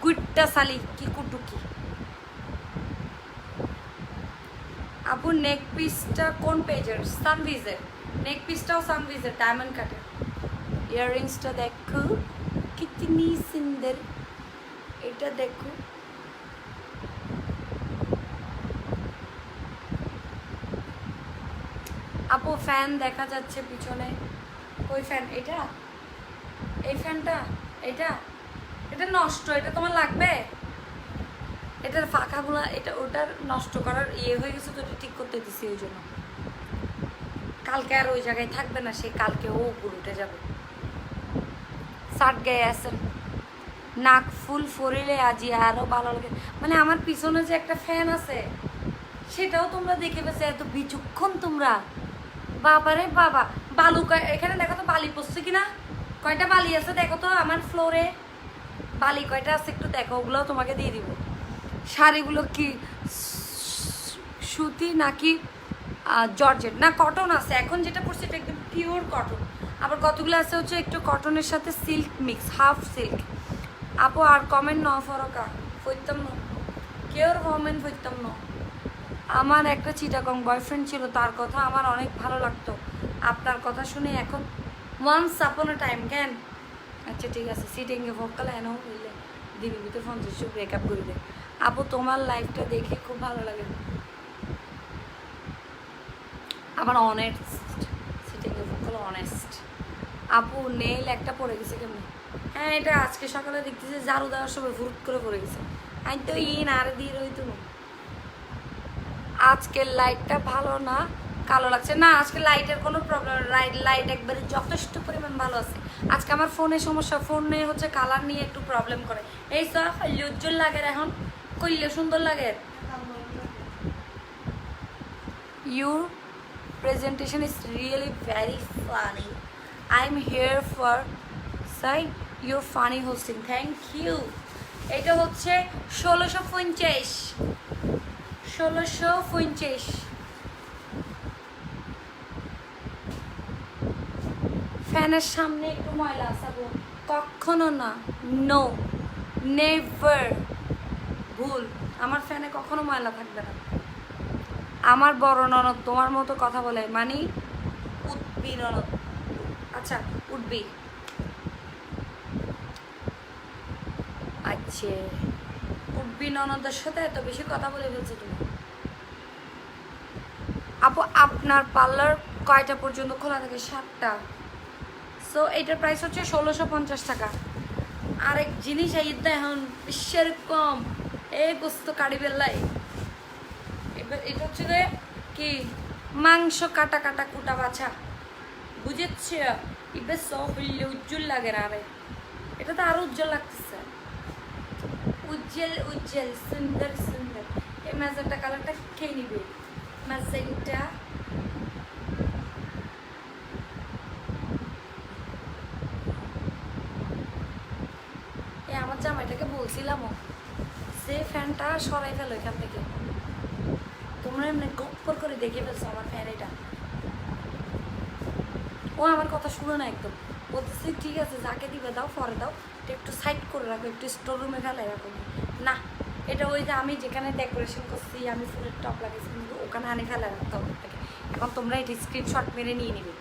গুট্টা সালি কি কুটুকি। আপু নেক পিসটা কোন পেজের? সানভিজের নেক পিসটাও সানভিজের, ডায়মন্ড কাটের। ইয়াররিংসটা দেখো কিতনি সুন্দর, এটা দেখো। আপু ফ্যান দেখা যাচ্ছে পিছনে, কই ফ্যান? এটা এই ফ্যানটা, এটা নষ্ট, এটা তোমার লাগবে? এটার ফাঁকাগুলো এটা ওটার নষ্ট করার ইয়ে হয়ে গেছে তো, এটা ঠিক করতে দিছি ওই জন্য। কালকে আর ওই জায়গায় থাকবে না সে, কালকে ও উপরে উঠে যাবে। শার্ট গায়ে আছেন, নাক ফুল ফরিলে আজি আরো ভালো লাগে। মানে আমার পিছনে যে একটা ফ্যান আছে সেটাও তোমরা দেখে পেয়েছে, এত বিচক্ষণ তোমরা। বাবারে বাবা, বালু এখানে দেখো তো বালি পড়ছে কিনা, কয়টা বালি আছে দেখো তো আমার ফ্লোরে, বালি কয়টা আছে একটু দেখো, ওগুলোও তোমাকে দিয়ে দিব। শাড়িগুলো কি সুতি নাকি জর্জেট? না কটন আছে, এখন যেটা পড়ছে এটা একদম পিওর কটন। আবার কতগুলো আছে হচ্ছে একটু কটনের সাথে সিল্ক মিক্স, হাফ সিল্ক। আপু আর কমেন্ট ন ফরকা ফইতাম ন, কেউর কমেন্ট ফইতাম ন। আমার একটা চিটাগং বয়ফ্রেন্ড ছিল, তার কথা আমার অনেক ভালো লাগতো, আপনার কথা শুনে এখন once upon a time can. আচ্ছা ঠিক আছে, সিটিংয়ে ভোকাল এনো হইলে দিনের ভিতর 50 ব্রেকআপ করে দেয়। আপু তোমার লাইফটা দেখে খুব ভালো লাগে, আমার অনেস্ট, সিটিংয়ে ভোকাল অনেস্ট। আপু নেইল একটা পড়ে গেছে কেমন? হ্যাঁ এটা আজকে সকালে দেখতেছি ঝাড়ু দেওয়ার সময় হুরুট করে পড়ে গেছে, আমি তো আর দিয়ে রইতো না। আজকের লাইটটা ভালো না, কালো লাগছে না। আজকে লাইটের কোনো প্রবলেম, লাইট একবারে যথেষ্ট পরিমাণ ভালো আছে। আজকে আমার ফোনে সমস্যা, ফোনে হচ্ছে কালার নিয়ে একটু প্রবলেম করে। এই সব উজ্জ্বল লাগে, এখন করলে সুন্দর লাগে। Your presentation is really very funny, I am here for sigh your funny hosting, thank you. এটা হচ্ছে 1650, 1650। ফ্যানের সামনে একটু ময়লা আসাবো? কখনো না, নো নেভার, ভুল। আমার ফ্যানে কখনো ময়লা থাকবে না। আমার বড় ননদ তোমার মতো কথা বলে, মানে উঠবি ননদ। আচ্ছা উঠবি, আচ্ছা উঠবি ননদের সাথে এত বেশি কথা বলে ফেলছো তুমি। আপু আপনার পার্লার কয়টা পর্যন্ত খোলা থাকে? 7টা। সো এটার প্রাইস হচ্ছে 1650 টাকা। আরেক জিনিস এইটা এখন বিশ্বের কম এই গোস্ত কাটি বেল্লাই, এবার এটা হচ্ছে যে কি মাংস কাটা কাটা কুটা বাছা, বুঝেছ? ইবে সব হইলে উজ্জ্বল লাগে না রে, এটা তো আরো উজ্জ্বল লাগতেছে, উজ্জ্বল উজ্জ্বল সুন্দর সুন্দর। এই ম্যাজেন্টা কালারটা খেয়ে নিবে, ম্যাজেন্টা। আমার জামাইটাকে বলছিলাম সে ফ্যানটা সরাই ফেলো এখান থেকে, তোমরা এমনি গপ্পর করে দেখে ফেলছো আমার ফ্যান এটা। ও আমার কথা শুনো না একদম, বলতেছি ঠিক আছে যাকে দিবে দাও, পরে দাও, এটা একটু সাইড করে রাখো, একটু স্টোর রুমে ফেলাই রাখো। না, এটা ওই যে আমি যেখানে ডেকোরেশন করছি, আমি ফুলের টপ লাগিয়েছি, কিন্তু ওখানে আনি ফেলাই রাখতে হবে থেকে। এখন তোমরা এটা স্ক্রিনশট মেরে নিয়ে নিবে।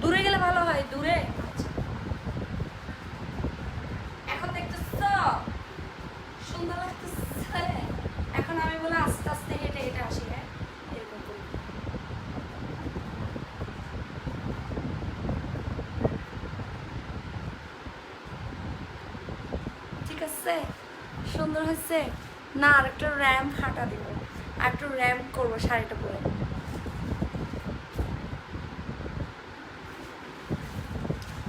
দূরে গেলে ভালো হয়, দূরে। আচ্ছা, এখন দেখতেছ সুন্দর লাগতেছে। এখন আমি বলে আস্তে আস্তে হেঁটে হেঁটে আসি, হ্যাঁ এরকম করি। ঠিক আছে, সুন্দর হয়েছে না? আর একটা র্যাম্প হাঁটা দিব, আর একটু র্যাম্প করবো শাড়িটা পরে।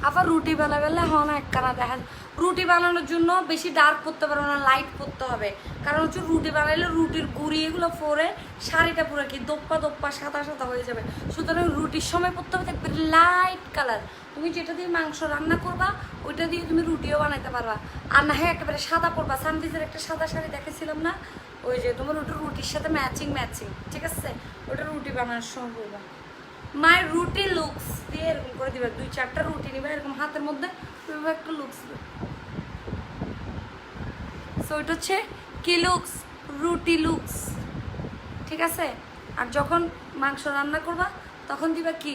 আবার রুটি বেলা হন একখানা দেখা, রুটি বানানোর জন্য বেশি ডার্ক করতে পারবো না, লাইট করতে হবে। কারণ হচ্ছে রুটি বানাইলে রুটির গুঁড়ি এগুলো পরে শাড়িটা পুরো কি দোপ্পা দোপ্পা সাদা সাদা হয়ে যাবে। সুতরাং রুটির সময় পরতে হবে দেখবে লাইট কালার। তুমি যেটা দিয়ে মাংস রান্না করবা ওইটা দিয়ে তুমি রুটিও বানাইতে পারবা। আর না হ্যাঁ একেবারে সাদা পরবা। সানভিজের একটা সাদা শাড়ি দেখেছিলাম না, ওই যে তোমার ওটা রুটির সাথে ম্যাচিং ম্যাচিং, ঠিক আছে? ওটা রুটি বানানোর সময় পরবা। মায়ের রুটি লুকস দিয়ে এরকম করে দিবে, 2-4টা রুটি নিবে এরকম হাতের মধ্যে, একটা লুকস। সো এটা হচ্ছে কি লুকস? রুটি লুকস, ঠিক আছে? আর যখন মাংস রান্না করবা তখন দিবা কি?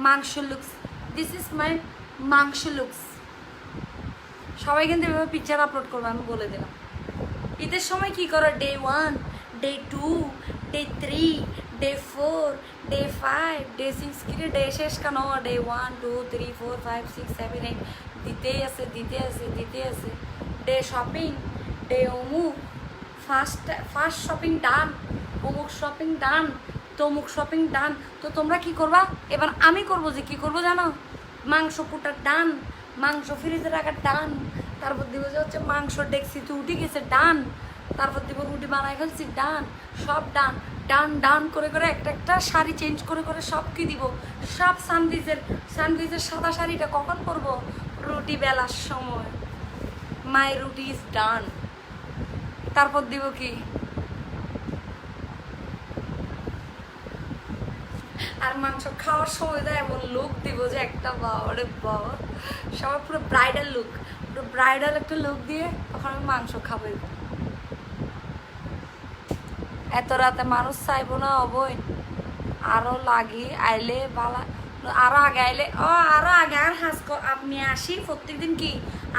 মাংস লুকস। দিস ইজ মাই মাংস লুকস। সবাই কিন্তু এভাবে পিকচার আপলোড করবে, আমি বলে দিলাম। ঈদের সময় কি করো? Day 1, day 2, day 3, day 4, day 5, day 6, কি ডে শেষ কেন? ডে 1, 2, 3, 4, 5, 6, 7, 8 দিতেই আছে দিতে আছে দিতে আছে। ডে শপিং, ডে অমুক, ফার্স্ট শপিং ডান, অমুক শপিং ডান, তমুক শপিং ডান। তো তোমরা কি করবা? এবার আমি করবো যে কি করবো জানো? মাংস কুটার ডান, মাংস ফ্রিজে রাখার ডান, তারপর দিব যে হচ্ছে মাংস ডেক্সিতে উঠে গেছে ডান, তারপর দিব রুটি বানাই ফেলছি ডান, সব ডান ডান ডান করে করে একটা একটা শাড়ি চেঞ্জ করে করে সব কি দিব, সব সানভিজের সাদা শাড়িটা কখন পরবো? রুটি বেলার সময়। মাই রুটি ইজ ডান। তারপর দিব কি? আর মাংস খাওয়ার সময় দেয় এমন লুক দিব যে একটা বাবারে বাবা, সবাই পুরো ব্রাইডাল লুক, পুরো ব্রাইডাল একটা লুক দিয়ে তখন আমি মাংস খাবো। এত রাতে মানুষ চাইবো না অবই, আরো লাগি আইলে বালা, আরো আগে আইলে আরো আগে আর আপনি আসি প্রত্যেকদিন কি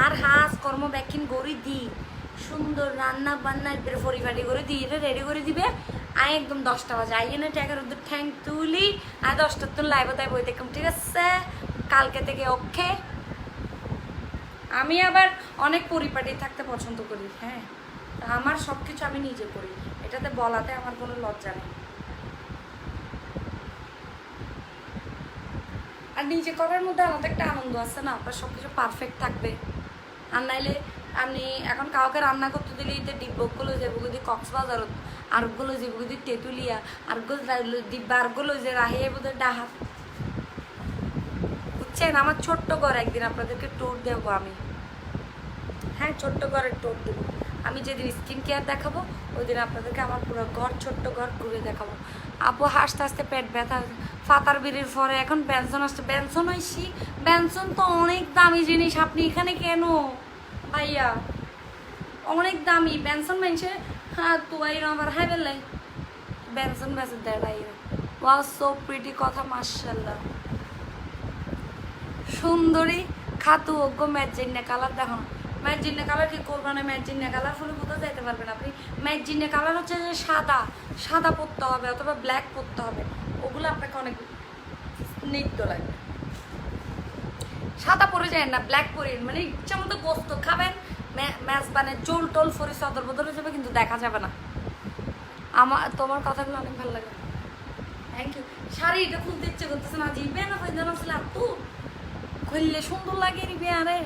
আর কর্ম ব্যাকিং গড়ি দিই, সুন্দর রান্না বান্না পরিপাটি করে দিয়ে রেডি করে দিবে। আমি একদম 10টা বাজে আই এনে ট্যাগের ওদের ঠ্যাং তুলি, আর 10টার তো লাইভ তাই বই দেখলাম, ঠিক আছে? কালকে থেকে ওকে। আমি আবার অনেক পরিপাটি থাকতে পছন্দ করি, হ্যাঁ, আমার সব কিছু আমি নিজে করি, এটাতে বলাতে আমার কোনো লজ্জা নেই। আর নিজে করার মধ্যে আলাদা একটা আনন্দ আছে না, আপনার সব কিছু পারফেক্ট থাকবে। আর নাইলে আপনি এখন কাউকে রান্না করতে দিলে ঈদের ডিব্বগুলো যেগুলো দিয়ে কক্সবাজারত, আরগুলো যেগুলো দিয়ে তেঁতুলিয়া, আরগুলো ডিব্বা, আরগুলো যে রাহিয়ে বোধহয় ডাহাত, বুঝছেন? আমার ছোট্ট ঘর একদিন আপনাদেরকে ট্যুর দেবো আমি, হ্যাঁ ছোট্ট ঘরের ট্যুর দেবো আমি। যেদিন স্কিন কেয়ার দেখাবো ওই দিন আপনাদেরকে আমার পুরো ঘর, ছোট্ট ঘর ঘুরে দেখাবো। আপু হাসতে হাসতে পেট ব্যথা, ফাতার বিড়ির পরে এখন ব্যঞ্জন আসছে। ব্যঞ্জন হয়েছি, ব্যঞ্জন তো অনেক দামি জিনিস, আপনি এখানে কেন ভাইয়া? অনেক দামি ব্যঞ্জন মানছে। হ্যাঁ তুই আমার হাই বেলাই ব্যঞ্জন বেঁচে দেয়। ওয়াও সো প্রিটি, কথা মাশাআল্লাহ। সুন্দরী খাতু অজ্ঞ ম্যাজিন্না কালার দেখো না, ম্যাজিন্না কালার কি করবো না? ম্যাজিন্না কালার ফুলে কোথাও যেতে পারবেন আপনি। ম্যাজিন্না কালার হচ্ছে যে সাদা, সাদা পরতে হবে অথবা ব্ল্যাক পরতে হবে, ওগুলো আপনাকে অনেক নৃত্য লাগবে। সাদা পরে যায় না, ব্ল্যাক পরে, মানে ইচ্ছা মতো গোস্ত খাবেন, মেজবানের জোল টোল ফরি সদর বদল হয়ে যাবে, কিন্তু দেখা যাবে না। তোমার কথাগুলো অনেক ভালো লাগে। Thank you. শাড়ি এটা খুলতে ইচ্ছে করতেছে না, জিবে না হয়ে জানা ছিল আপু খুললে সুন্দর লাগে রে বিয়ারে।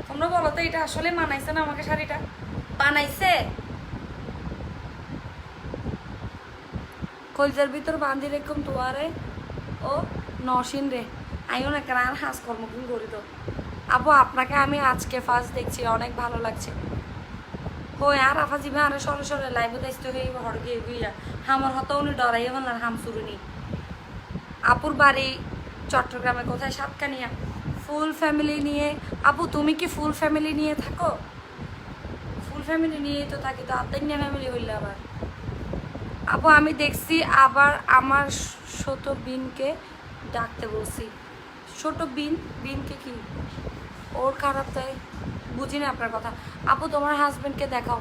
তোমরা বলো তো এটা আসলে মানাইছে না আমাকে? শাড়িটা বানাইছে কলজার ভিতর বাঁধি রেখম তোয়ারে ও নসিন রে আইও না কেন আর হাস কর্মকিন করি তো। আপু আপনাকে আমি আজকে ফার্স্ট দেখছি, অনেক ভালো লাগছে। হই আর আফা জিবে আরে সরে সরে লাইভে দেখতে হই হড়গে গুইয়া হামর হতো উনি ডরাই হলার হাম শুরুনি। আপুর বাড়ি চট্টগ্রামে, কোথায়? সাতকানিয়া। ফুল ফ্যামিলি নিয়ে? আপু তুমি কি ফুল ফ্যামিলি নিয়ে থাকো? ফুল ফ্যামিলি নিয়েই তো থাকি, তো আত্মাইনিয়া ফ্যামিলি হইলে আবার। আপু আমি দেখছি আবার আমার ছোট বিনকে ডাকতে বলছি। ছোট বিনকে কি ওর খারাপ তাই বুঝি না আপনার কথা। আপু তোমার হাজবেন্ডকে দেখাও।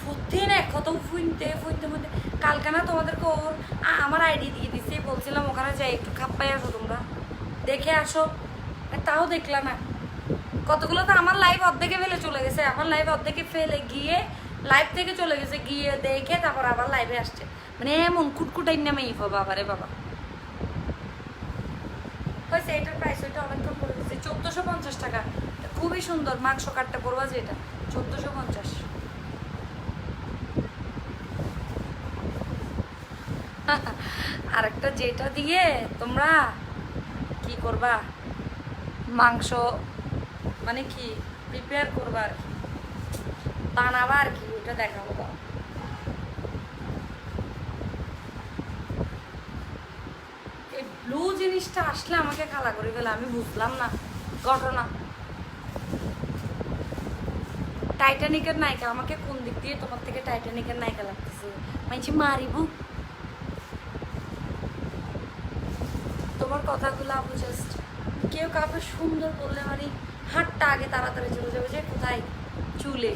ফুটতে না কত ফুনতে ফুনতে ফুনতে কালকে না তোমাদেরকে ওর আমার আইডি দিয়ে দিচ্ছে, বলছিলাম ওখানে যাই একটু খাপ্পাই আসো তোমরা, দেখে আসো। তাও দেখলা না। কতগুলো তো আমার লাইভ অর্ধেকে ফেলে চলে গেছে, আমার লাইভ অর্ধেকে ফেলে গিয়ে লাইভ থেকে চলে গেছে, গিয়ে দেখে তারপর আবার লাইভে আসছে। মানে এমন কুটকুটাই নামে ইফো বাবা রে বাবা। হয়েছে এটার প্রাইস ওইটা অনেকক্ষণ করে দিচ্ছে 1450 টাকা। খুবই সুন্দর মাংস কাটটা পড়বা যে এটা 1450। আরেকটা যেটা দিয়ে তোমরা কি করবা, মাংস মানে কি প্রিপেয়ার করবা আর কি, বানাবা আর কি, ওটা দেখাবো। দাও এই ব্লু জিনিসটা আসলে আমাকে খালা করে ফেলে, আমি বুঝলাম না ঘটনা। টাইটানিকের নায়িকা আমাকে কোন দিক দিয়ে তোমার থেকে টাইটানিকের নায়িকা লাগতেছে? মানছি মারিব তোমার কথাগুলো। আপু জাস্ট কেউ কাউকে সুন্দর বললে মানে হাতটা আগে তাড়াতাড়ি চলে যাবে যে কোথায় চুলে।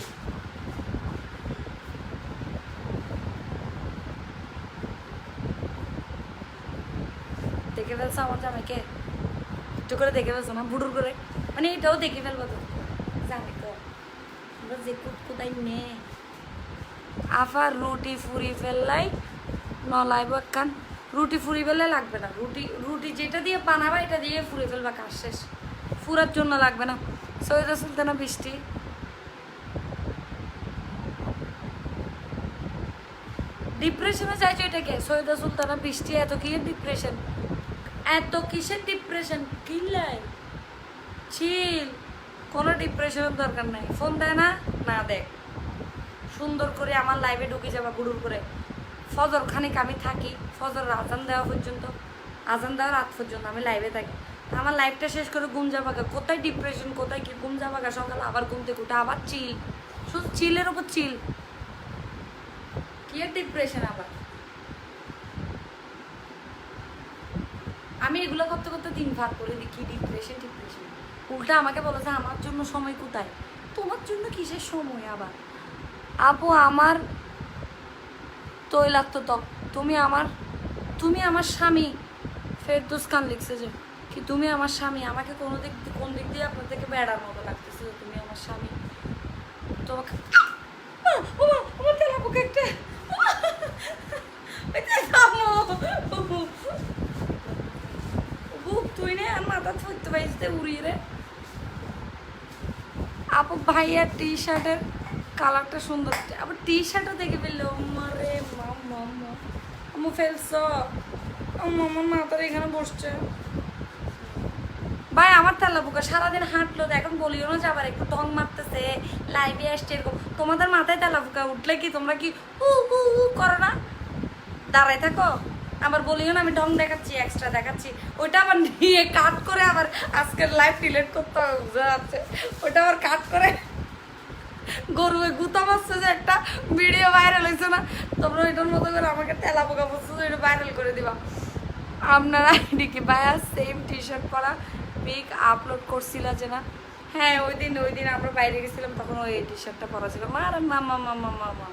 দেখে ফেলছো আমার জামাইকে? একটু করে দেখে ফেলছো না বুড়ুর করে? মানে এটাও দেখে ফেলবো তো জানি তো আমরা যে কোথায় নে। আফার রুটি ফুরি ফেললাই নলাইব কান। রুটি ফুরি ফেললে লাগবে না, রুটি যেটা দিয়ে বানাবা এটা দিয়ে ফুরে ফেলবা, কাজ শেষ। ফুরার জন্য লাগবে না। সৈয়দা সুলতানা বৃষ্টি ডিপ্রেশনে যাইছো এটাকে? সৈয়দা সুলতানা বৃষ্টি এত কি ডিপ্রেশন, এত কিসের ডিপ্রেশন? কিনলাই চিল, কোনো ডিপ্রেশনের দরকার নাই। ফোন দেয় না, না দেখ, সুন্দর করে আমার লাইভে ঢুকে যাবা গুড়ুর করে। ফজর খানিক আমি থাকি, ফজর আজান দেওয়া পর্যন্ত, আজান দেওয়ার রাত পর্যন্ত আমি লাইভে থাকি। আমার লাইভটা শেষ করে ঘুম যাবাগা, কোথায় ডিপ্রেশন, কোথায় কি ঘুম যাবাগা, সকালে আবার ঘুম থেকে উঠে আবার চিল, শুধু চিলের ওপর চিল। কি আর ডিপ্রেশন আবার? আমি এগুলো করতে করতে দিন ভাগ করে দিই। কি ডিপ্রেশন? উল্টা আমাকে বলেছে আমার জন্য সময় কোথায়? তোমার জন্য কিসের সময় আবার? আপু আমার তৈলাক্ত ত্বক, তুমি আমার স্বামী। ফেরদৌস খান লিখছে যে কি তুমি আমার স্বামী, আমাকে কোন দিক দিয়ে আপনার থেকে বেড়ার মতো লাগতেছে যে তুমি আমার স্বামী। তোমাকে আমার তেলা বুকে একটা তুই নে আর মাথা থইতে পাইতে উড়িয়ে রে। আপু ভাইয়ার টি শার্টের কালারটা সুন্দর, আবার টি শার্টও দেখে ফেললো। মারে মাম্মা ফেলছ, আমার মাথার এখানে বসছে। ভাই আমার তেলা বুকা সারাদিন হাঁটলো, এখন বলিও না যে আবার একটু টং মারতেছে লাইভে আসছে এরকম। তোমাদের মাথায় তেলা বুকা উঠলে কি তোমরা কি করো না? দাঁড়াই থাকো। আবার বলিও না আমি ঢং দেখাচ্ছি, এক্সট্রা দেখাচ্ছি। ওইটা আবার নিয়ে কাট করে আবার আজকের লাইভ ডিলেট করতে হবে, বুঝা যাচ্ছে? ওইটা আবার কাট করে গরু গুতা মারছে যে একটা ভিডিও ভাইরাল হয়েছে না, তোমরা ওইটার মতো করে আমাকে তেলা পোকা বসছে, ওইটা ভাইরাল করে দিবা। আপনার আইডি কি ভাইয়া সেম টি শার্ট পরা পিক আপলোড করছিল যে না? হ্যাঁ ওই দিন আমরা বাইরে গেছিলাম, তখন ওই টি শার্টটা পরা ছিল। মামা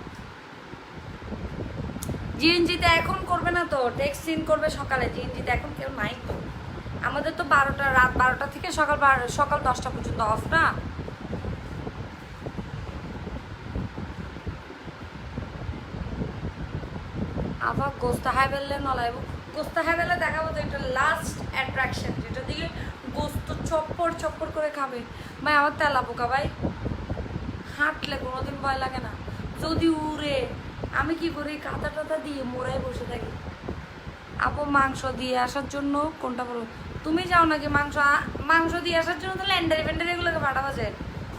জিএনজিতে এখন করবে না তো, টেক্সট সিন করবে সকালে। জিএনজিতে এখন কেউ নাই তো, আমাদের তো রাত 12টা থেকে সকাল 10টা পর্যন্ত অফ না। আবার গোস্ত হাই বেললে নলাইব, গোস্ত হাই বেললে দেখাবো তো এটা লাস্ট অ্যাট্রাকশন, যেটা দিয়ে গোস্ত চপ্পর চপ্পর করে খাবে। ভাই আমার তেলা পোকা ভাই, হাঁটলে কোনোদিন ভয় লাগে না, যদি উড়ে আমি কি করি কাঁথা টাতা দিয়ে মোড়ায় বসে থাকি। আপু মাংস দিয়ে আসার জন্য কোনটা বলো, তুমি যাও নাকি মাংস মাংস দিয়ে আসার জন্য তো ল্যান্ডারি ফ্যান্ডারি এগুলোকে পাঠাবা যায়,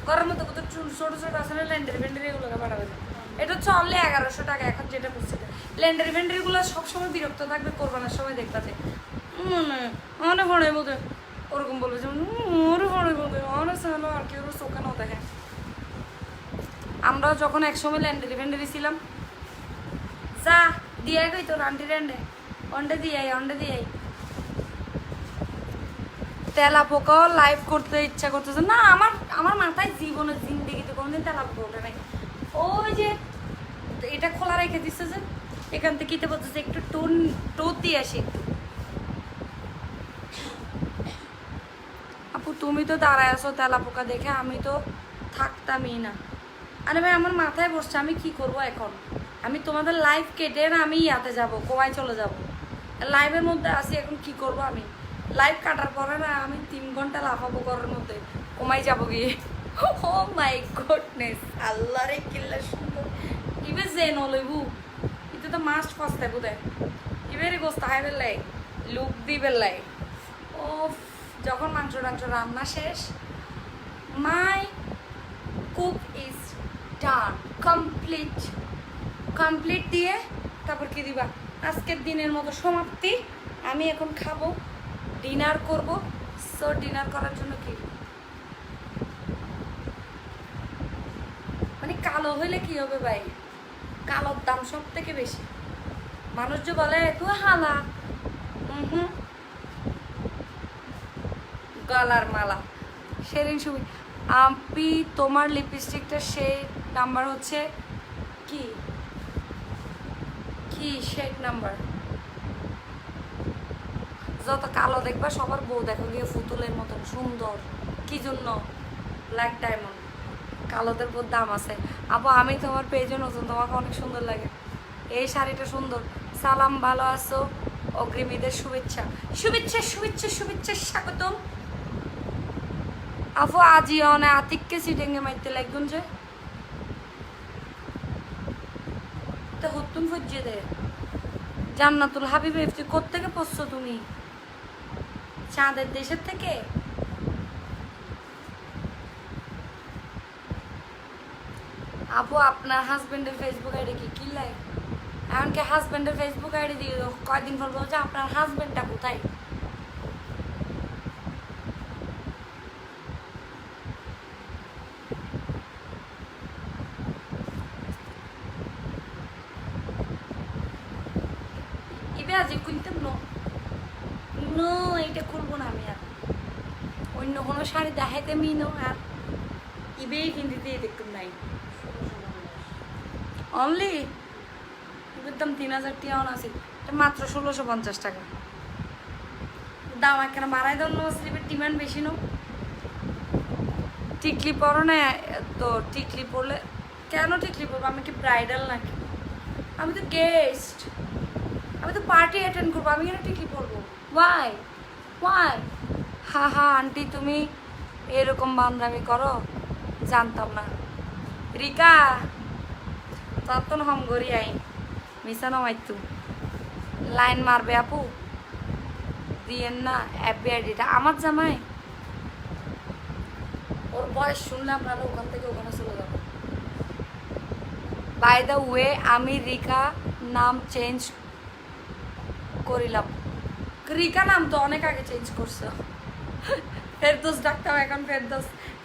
ঘরের মতো কত ছোট ছোট আসলে ল্যান্ডারি ফ্যান্ডারি এগুলোকে পাঠাবা যায়। এটা চললে 1100 টাকা এখন যেটা বুঝছে। ল্যান্ডারি ফ্যান্ডারিগুলো সবসময় বিরক্ত থাকবে, কোরবানের সময় দেখবা যে অনেক ফোনের মধ্যে ওরকম বলবে যে ওরে ফোনের মধ্যে অনেক সালো আর কি ওর চোখে না দেখে। আমরাও যখন একসময় ল্যান্ডারি ফ্যান্ডারি ছিলাম, যা দিয়ে গই তোর আন্টি র্যান্ডে অন্ডে দিয়ে তেলা পোকাও লাইভ করতে ইচ্ছা করতেছে না আমার, আমার মাথায় জীবনের জিন্দিগিতে কোনোদিন তেলা পোকা ওঠে নাই। ওই যে এটা খোলা রেখে দিচ্ছে যে এখান থেকে কি বলতেছে একটু টোট দিয়ে আসি একটু। আপু তুমি তো দাঁড়ায় আছো তেলা পোকা দেখে, আমি তো থাকতামই না। আরে ভাই আমার মাথায় বসছে, আমি কি করব এখন? আমি তোমাদের লাইভ কেটে না আমি ইয়াতে যাব, কোয়ায় চলে যাব, লাইভের মধ্যে আসি এখন কি করব? আমি লাইভ কাটার পরে না আমি 3 ঘন্টা লাফাবো ঘরের মধ্যে, কমাই যাব গিয়ে। ও মাই গডনেস, আল্লাহ রে কিল্লা সুন্দর ইবে জেন লইবু, এটা তো মাস্ট ফাস্তে বুদে ইবেরি গোস্ত হাই বেলাই লুক দি বেলাই। ও যখন মাংস টাংস রান্না শেষ, মাই কুক ইজ ডান, কমপ্লিট দিয়ে তারপর কি দিবা? আজকের দিনের মতো সমাপ্তি, আমি এখন খাবো, ডিনার করব। সো ডিনার করার জন্য কি মানে কালো হইলে কি হবে ভাই? কালোর দাম সব থেকে বেশি। মানুষ যে বলে তুই হালা, গলার মালা। সেদিন সুবি আপনি তোমার লিপস্টিকটা সেই নাম্বার হচ্ছে কি কি শেড নাম্বার? যত কালো দেখবা সবার বউ দেখো গিয়ে ফুতুলের মতন সুন্দর, কি জন্য? Black diamond. কালোদের বহুত দাম আছে। আপু আমি তোমার পেজে নতুন, তোমাকে অনেক সুন্দর লাগে, এই শাড়িটা সুন্দর। সালাম, ভালো আছো? অগ্রিম ঈদের শুভেচ্ছা শুভেচ্ছা শুভেচ্ছা শুভেচ্ছা স্বাগতম। আপু আজি অনে আতিককে সিটেঙ্গে মাইতে লাগুন যে তো হতুন ফজ্জে দে। জান্নাতুল হাবিব এফতি কোত্থেকে পড়ছো তুমি? চাঁদের দেশের থেকে? আপু আপনার হাজবেন্ডের ফেসবুক আইডি কি লাই? এমনকি হাজবেন্ডের ফেসবুক আইডি দিয়ে কয়দিন পর বলছে আপনার হাজবেন্ডটা কোথায়? ইবে আজি কিনতে নো এইটা খুলবো না আমি আর, অন্য কোনো শাড়ি দেখাইতে মিনো আর ইবেই কিনতে দিয়ে দেখতাম নাই। অনলি একদম 3000 টাকা আছে, মাত্র 1650 টাকা দাম। এখানে বাড়াই দেন স্লিপের ডিমান্ড বেশি নো। টিকলি পরো না তো, টিকলি পরলে কেন টিকলি পরবো? আমি কি ব্রাইডাল নাকি? আমি তো গেস্ট, আমি তো পার্টি অ্যাটেন্ড করবো, আমি কেন টিকলি পরবো? ওয়াই হা আন্টি তুমি এরকম বান্দামি করো, জানতাম না। রিকা ততন হম গড়ি আই মিশানো মাইতু লাইন মারবে আপু দিয়েন না অ্যাপি আইডিটা। আমার জামাই ওর বয়স শুনলে আপনারা ওখান থেকে ওখানে চলে যাবো। বাই দ্য ওয়ে আমি রিকা নাম চেঞ্জ করিলাম। রিকা নাম তো অনেক আগে চেঞ্জ করছো, ফেরদৌস ডাকতাম, এখন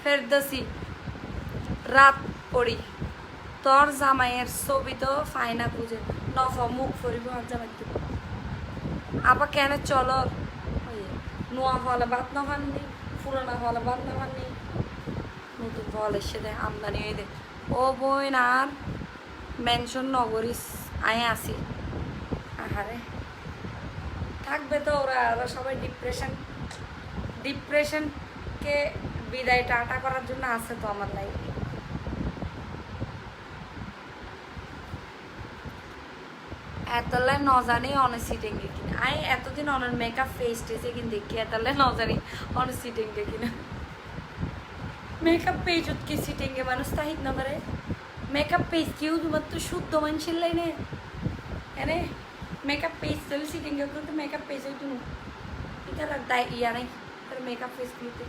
ফেরদৌসি। রাত পড়ি তোর জামাইয়ের ছবি তো ফাইনা খুঁজে নফ মুখ ফরিব আর জামাই দিব। আবার কেন চলো নোয়া ফলে বাদ না পাননি, পুরোনা ফলে বাদ না পাননি, নতুন ফল এসে দেয় আমদানি হয়ে দেয়। ও বই আর মেনশন নগরিস আয় আসি। আহারে থাকবে তো ওরা সবাই ডিপ্রেশনকে বিদায় টাটা করার জন্য আছে তো আমার লাইফে। এতলে ন জানি অনেক সিটিংগে কিনা আই এতদিন অনেক মেকআপ ফেস টেসে কিন দেখি এতলে ন জানি অনেক সিটিংগে কিনা মেকআপ পেজ কি সিটিংগে মানুষ তাহিত না পারে মেকআপ পেজ কেউ তোমার তো শুদ্ধ মানুষের লাইনে এনে মেকআপ পেজ চলে সিটিংগে কিন্তু মেকআপ পেজ হইতো না এটা দায় ইয়া নাই তার মেকআপ ফেসগুলোতে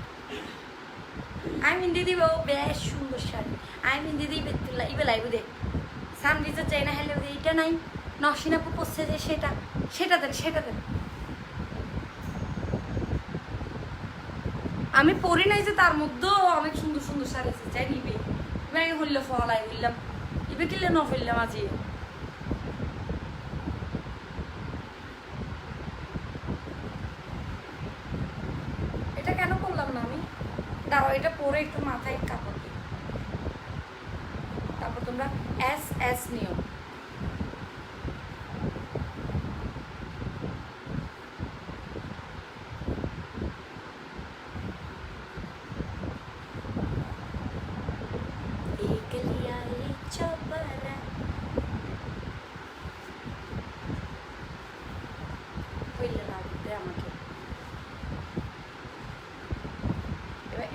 আমি দিদি ও বেশ সুন্দর শাড়ি আমি দিদি ইবে লাইব দে সানভিজা চাই না হেলে এইটা নাই নসিনাপু পড়ছে যে সেটা দেন আমি পরি নাই যে তার মধ্যেও অনেক সুন্দর সুন্দর শাড়ি আছে চাই নিবে আমি হইল ফলাই হইলাম ইবে কিলে ন ফেললাম আজি এটা কেন করলাম না আমি দাঁড়াও এটা পরে একটু মাথায় কাপড় দিই তারপর তোমরা এস নিও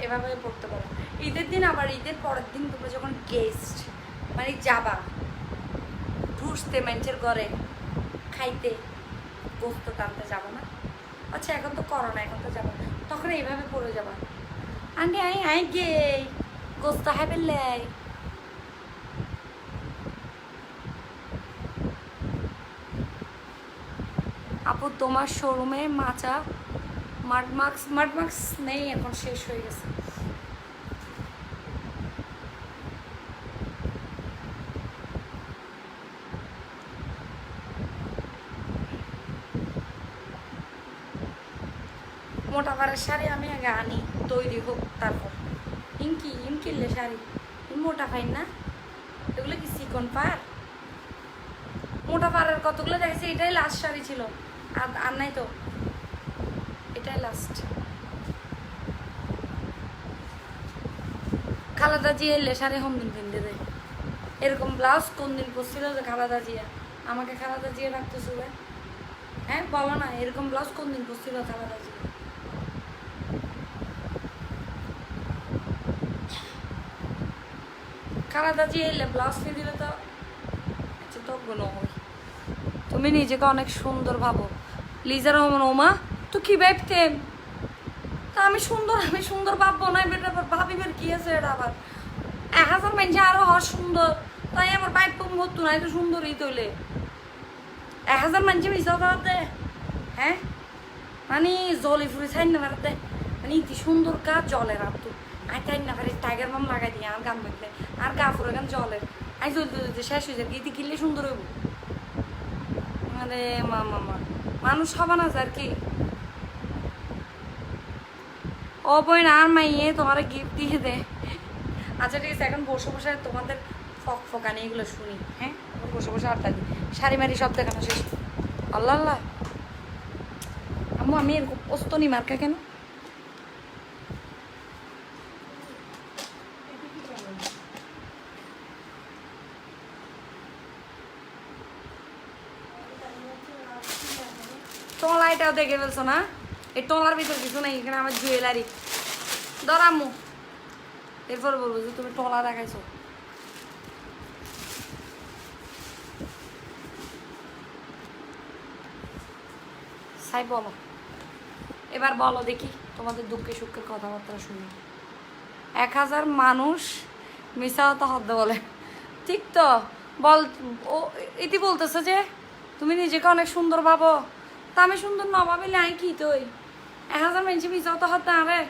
এভাবে পড়তে পারো ঈদের দিন আবার ঈদের পরের দিন তোমরা যখন গেস্ট মানে যাবা ঢুসতে মানুষের ঘরে খাইতে গোস্ত টানতে যাবো না আচ্ছা এখন তো করোনা এখন তো যাবো তখন এইভাবে পড়ে যাবা আন্টি আই গে গোস্ত হাই পেলে আপু তোমার শোরুমে মাচা মার্কস নেই এখন শেষ হয়ে গেছে মোটা পাড়ের শাড়ি আমি আগে আনি তৈরি হোক তারপর ইনকিনলে শাড়ি মোটা পাই না এগুলো কি চিকন পাড় মোটা পাড়ের কতগুলো দেখেছি এটাই লাস্ট শাড়ি ছিল আর নাই তো এটাই লাস্ট খালাদা জিয়া এলে শাড়ি হোম দিন কিনতে দেয় এরকম ব্লাউজ কোন দিন পরছিল যে খালাদা জিয়া আমাকে খালাদা জিয়া রাখতেছিল হ্যাঁ বলো না এরকম ব্লাউজ কোন দিন পরছিল খালাদা জিয়া খালাদা জিয়া এলে ব্লাউজ ফি দিলে তো আচ্ছা তো গুলো হয় তুমি নিজেকে অনেক সুন্দর ভাবো লিজা রহমান ওমা তো কি ভাবতেন তা আমি সুন্দর ভাববো না বেটা ভাবিবার কি আছে এটা আবার 1000 মানুষ আরো হওয়ার সুন্দর তাই আমার বাইক কম হতো না এটা সুন্দরই তৈলে 1000 মানুষ মিশাও দে হ্যাঁ মানে জলে ফুরে ছাই না পারতে মানে ইতি সুন্দর কাজ জলের আর তো আই তাই না পারে টাইগার মাম লাগাই দিয়ে আর গান বাজলে আর গা ফুরে গান জলের আই জলতে শেষ হয়ে যায় ইতি কিনলে সুন্দর হইব মানে মা মানুষ হবে না আর কি ও বোন আর মাইয়ে তোমার গিফট দিয়ে দে আচ্ছা ঠিক আছে এখন বসে বসে তোমাদের ফকানি এগুলো শুনি হ্যাঁ বসে বসে আড্ডা দিই শাড়ি মারি সব দেখানো শেষ আল্লাহ আল্লাহ আম্মু আমি এরকম ওস্তনি মার্কা কেন টলা এটাও দেখে ফেলছো না এই টলার ভিতর কিছু নাই এখানে আমার জুয়েলারি ধরামু এরপর বলবো যে তুমি টলা দেখাইছো সাই বলো এবার বলো দেখি তোমাদের দুঃখে সুখের কথাবার্তা শুনি 1000 মানুষ মিশা তো হদ্দ বলে ঠিক তো বল ও ইতি বলতেছে যে তুমি নিজেকে অনেক সুন্দর ভাবো তা আমি সুন্দর না ভাবিলে আই কি তুই 1000 মানুষ মিশাও তো হতে আরে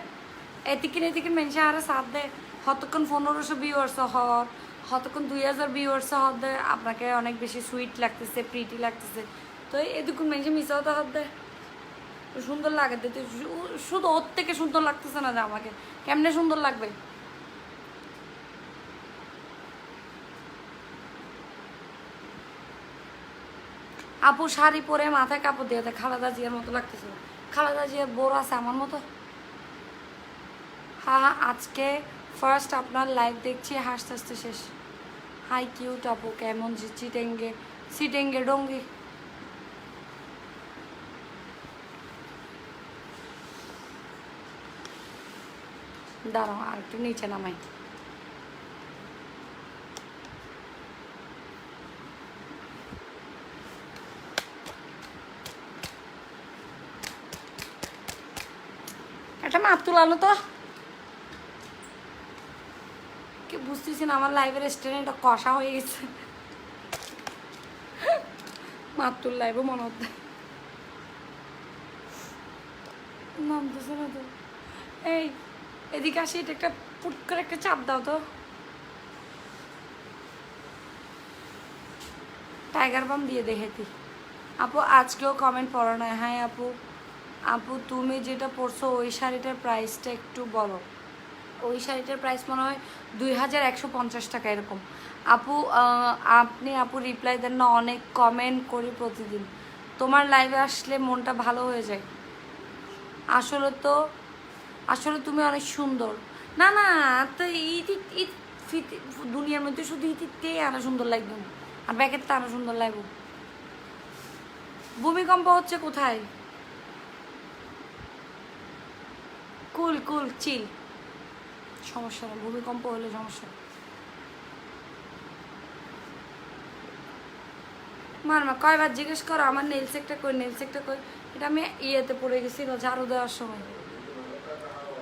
এতিকিন মানুষ আরে সাথ দে হতক্ষণ 1500 ভিউয়ার্স হত হতক্ষণ 2000 ভিউয়ার্স হত আপনাকে অনেক বেশি সুইট লাগতেছে প্রিটি লাগতেছে তো এদিকুন মানুষ মিশাও তো হত দে সুন্দর লাগে তুই শুধু ওর থেকে সুন্দর লাগতেছে না যে আমাকে কেমনে সুন্দর লাগবে আপু শাড়ি পরে মাথায় কাপড় দিয়ে খালাদা জিয়ার মতো লাগতেছিল খালাদা জিয়ার বড় আছে আমার মতো হ্যাঁ আজকে ফার্স্ট আপনার লাইভ দেখছি হাসতে হাসতে শেষ হাই কিউট আপু কেমন সিটেঙ্গে ডঙ্গি দাঁড়াও আর একটু নিচে নামাই। একটা মাপ তুলানো তো, কি বুঝতেছি না আমার লাইভের স্ট্যান্ডটা কষা হয়ে গেছে। মাপ তুল লাইভও মনে হচ্ছে নামতেছে না তো। এই এদিকে আসি, এটা একটা পুট করে একটা চাপ দাও তো। টাইগার বাম দিয়ে দেখেছি। আপু আজকেও কমেন্ট পড়ো না। হ্যাঁ আপু, আপু তুমি যেটা পরছো ওই শাড়িটার প্রাইসটা একটু বলো। ওই শাড়িটার প্রাইস মনে হয় 2150 টাকা এরকম। আপু আপনি আপু রিপ্লাই দেন না, অনেক কমেন্ট করি প্রতিদিন, তোমার লাইভে আসলে মনটা ভালো হয়ে যায়। আসলে তুমি অনেক সুন্দর। না না, তো ঈদ দুনিয়ার মধ্যে শুধু ঈদতে আরো সুন্দর লাগবে না, আর ব্যাকেটটা আরো সুন্দর লাগবে। ভূমিকম্প হচ্ছে কোথায়? কুল কুল চিল, সমস্যা না, ভূমিকম্প হলে সমস্যা। মারমা কয়বার জিজ্ঞেস করো আমার নেলস একটা কই, নেলস একটা কই। এটা আমি ইয়েতে পড়ে গেছিল ঝাড়ু দেওয়ার সময়।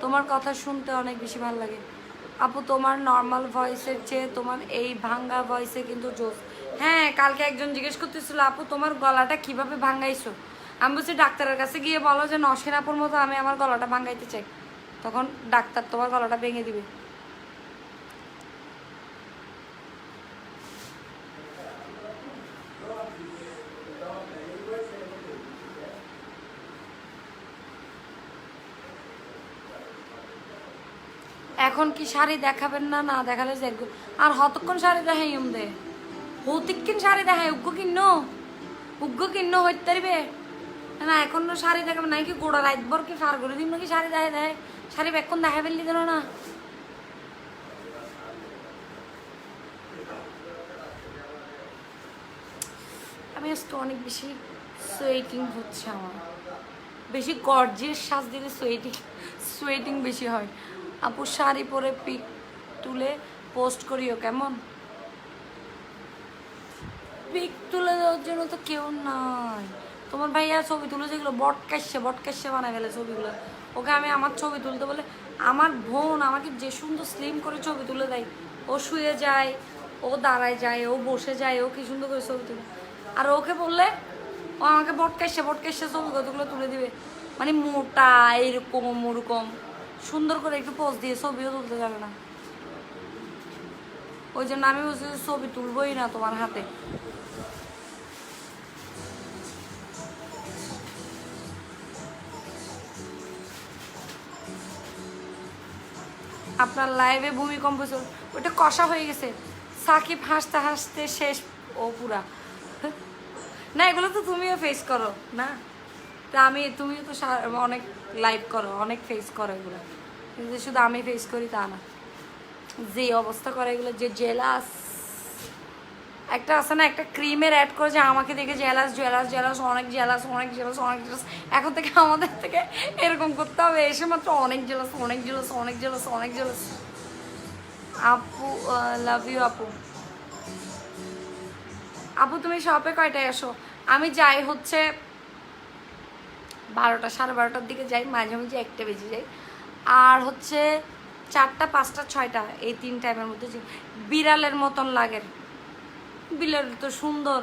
তোমার কথা শুনতে অনেক বেশি ভালো লাগে আপু, তোমার নর্মাল ভয়েসের চেয়ে তোমার এই ভাঙ্গা ভয়েসে কিন্তু জোস। হ্যাঁ, কালকে একজন জিজ্ঞেস করতেছিল আপু তোমার গলাটা কিভাবে ভাঙ্গাইছো। আমি বলছি ডাক্তারের কাছে গিয়ে বলো যে নসীন আপুর মতো আমি আমার গলাটা ভাঙ্গাইতে চাই, তখন ডাক্তার তোমার গলাটা ভেঙে দিবে। এখন কি শাড়ি দেখাবেন না? না দেখালে যেরকম আর হতক্ষণ শাড়ি দেখাই দে হতিক্ষণ শাড়ি দেখাই উগ্র কিন্ন হইতে পারবে না। এখন শাড়ি দেখাবে নাকি গোড়া রাতভর কি ফার করে দিন নাকি শাড়ি দেখায় দেয়। শাড়ি বেক্ষণ দেখা ফেললি দিল না। আমি আজকে অনেক বেশি সোয়েটিং হচ্ছে আমার, বেশি গর্জিয়াস সাজ দিলে সোয়েটিং বেশি হয়। আপু শাড়ি পরে পিক তুলে পোস্ট করিও কেমন? পিক তুলে দেওয়ার জন্য তো কেউ নাই। তোমার ভাইয়া ছবি তুলে যেগুলো বটকাশ্যে বানায় ফেলে ছবিগুলো, ওকে আমি আমার ছবি তুলতে বলে আমার বোন আমাকে যে সুন্দর স্লিম করে ছবি তুলে দেয়। ও শুয়ে যায়, ও দাঁড়ায় যায়, ও বসে যায়, ও কি সুন্দর করে ছবি তুলে। আর ওকে বললে ও আমাকে বটকাশ্যে ছবি কতগুলো তুলে দিবে, মানে মোটা এইরকম ওরকম সুন্দর করে একটু পোজ দিয়ে ছবিও তুলতে যাবে না। ওই জন্য আমি বলছি ছবি তুলবই না তোমার হাতে। আপনার লাইভে ভূমিকম্প ওটা কষা হয়ে গেছে। সাকিব হাসতে হাসতে শেষ ও পুরা। না এগুলো তো তুমিও ফেস করো না, তা তুমিও তো অনেক লাইভ করো, অনেক ফেস করো এগুলো, কিন্তু শুধু আমি ফেস করি তা না। যে অবস্থা করে এগুলো, যে জেলাস একটা আছে না, একটা ক্রিমের অ্যাড করে যে আমাকে দেখে জেলাস অনেক জেলাস। এখন থেকে আমাদের থেকে এরকম করতে হবে, এসে মাত্র অনেক জেলাস। আপু লাভ ইউ আপু। আপু তুমি শপে কয়টায় আসো? আমি যাই হচ্ছে 12টা 12:30টার দিকে যাই, মাঝে মাঝে 1টা বেজে যাই, আর হচ্ছে 4টা 5টা 6টা এই 3 টাইমের মধ্যে। বিড়ালের মতন লাগে, বিড়াল তো সুন্দর,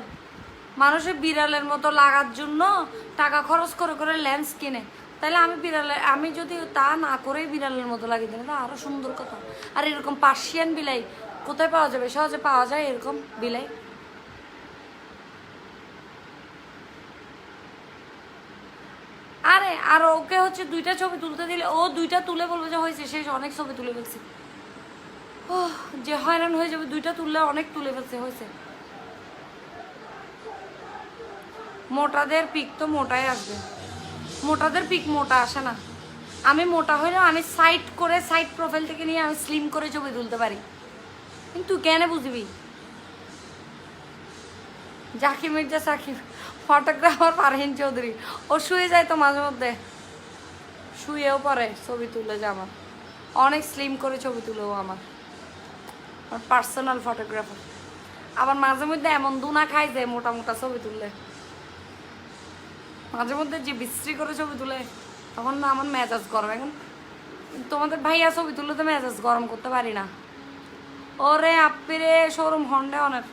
মানুষের বিড়ালের মতো লাগার জন্য টাকা খরচ করে লেন্স কিনে, তাহলে আমি যদি তা না করেই বিড়ালের মতো লাগিয়ে দিই না, আরো সুন্দর কথা। আর এরকম পার্সিয়ান বিলাই কোথায় পাওয়া যাবে? সহজে পাওয়া যায় এরকম বিলাই। আরে আর ওকে হচ্ছে 2টা ছবি তুলতে দিলে ও 2টা তুলে বলবে যে হয়েছে শেষ, অনেক ছবি তুলে ফেলছি। ও যে হয়রান হয়ে যাবে, 2টা তুললে অনেক তুলে ফেলছে হয়েছে। মোটাদের পিক তো মোটাই আসবে, মোটাদের পিক মোটা আসে না। আমি মোটা হইলেও আমি সাইড প্রোফাইল থেকে নিয়ে আমি স্লিম করে ছবি তুলতে পারি, কিন্তু কেন বুঝবি? জাকির মির্জা সাকিব, ফটোগ্রাফার ফারহিন চৌধুরী, ও শুয়ে যায় তো মাঝে মধ্যে, শুয়েও পরে ছবি তুলে যে আমার অনেক স্লিম করে ছবি তুলো আমার পার্সোনাল ফটোগ্রাফার। আবার মাঝে মধ্যে এমন দুনা খাই যায় মোটা মোটা ছবি তুললে, মাঝে মধ্যে যে বিশ্রী করে ছবি তুলে তখন না আমার মেজাজ গরম। এখন তোমাদের ভাইয়া ছবি তুললে তো মেজাজ গরম করতে পারি না। ওরে আপ্পিরে শোরুম হন্ডে অনেক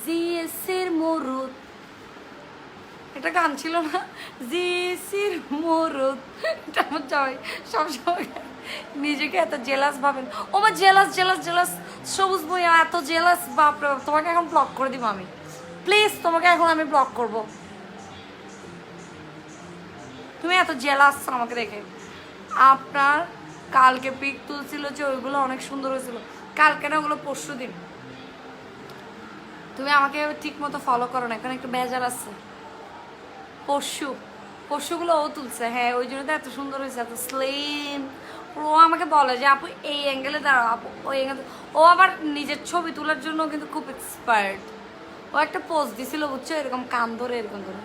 জিএসির মরুদ, এটা গান ছিল না? জিএসির মরুদ, এটা আমার জয় সবসময় নিজেকে এত জেলাস ভাবেন। ও মা জেলাস জেলাস জেলাস সবুজ বইয়া এত জেলাস, বাপরে বাপ। তোমাকে এখন ব্লক করে দিব আমি, প্লিজ তোমাকে এখন আমি ব্লক করব। তুমি এত জেলাস আমাকে দেখে। আপনার কালকে পিক তুলছিল যে ওইগুলো অনেক সুন্দর হয়েছিল। কালকে না, ওগুলো পরশু দিন। তুমি আমাকে ঠিক মতো ফলো করো না, এখানে একটু বেজার আছে। পরশুগুলো ও তুলছে, হ্যাঁ ওই জন্য তো এত সুন্দর হয়েছে, এত স্লিম। ও আমাকে বলে যে আপু এই অ্যাঙ্গেলে দাঁড়াও, আপু ওই অ্যাঙ্গেলে। ও আবার নিজের ছবি তোলার জন্য কিন্তু খুব এক্সপার্ট। ও একটা পোজ দিছিল বুঝছো, এরকম কান ধরে এরকম ধরে।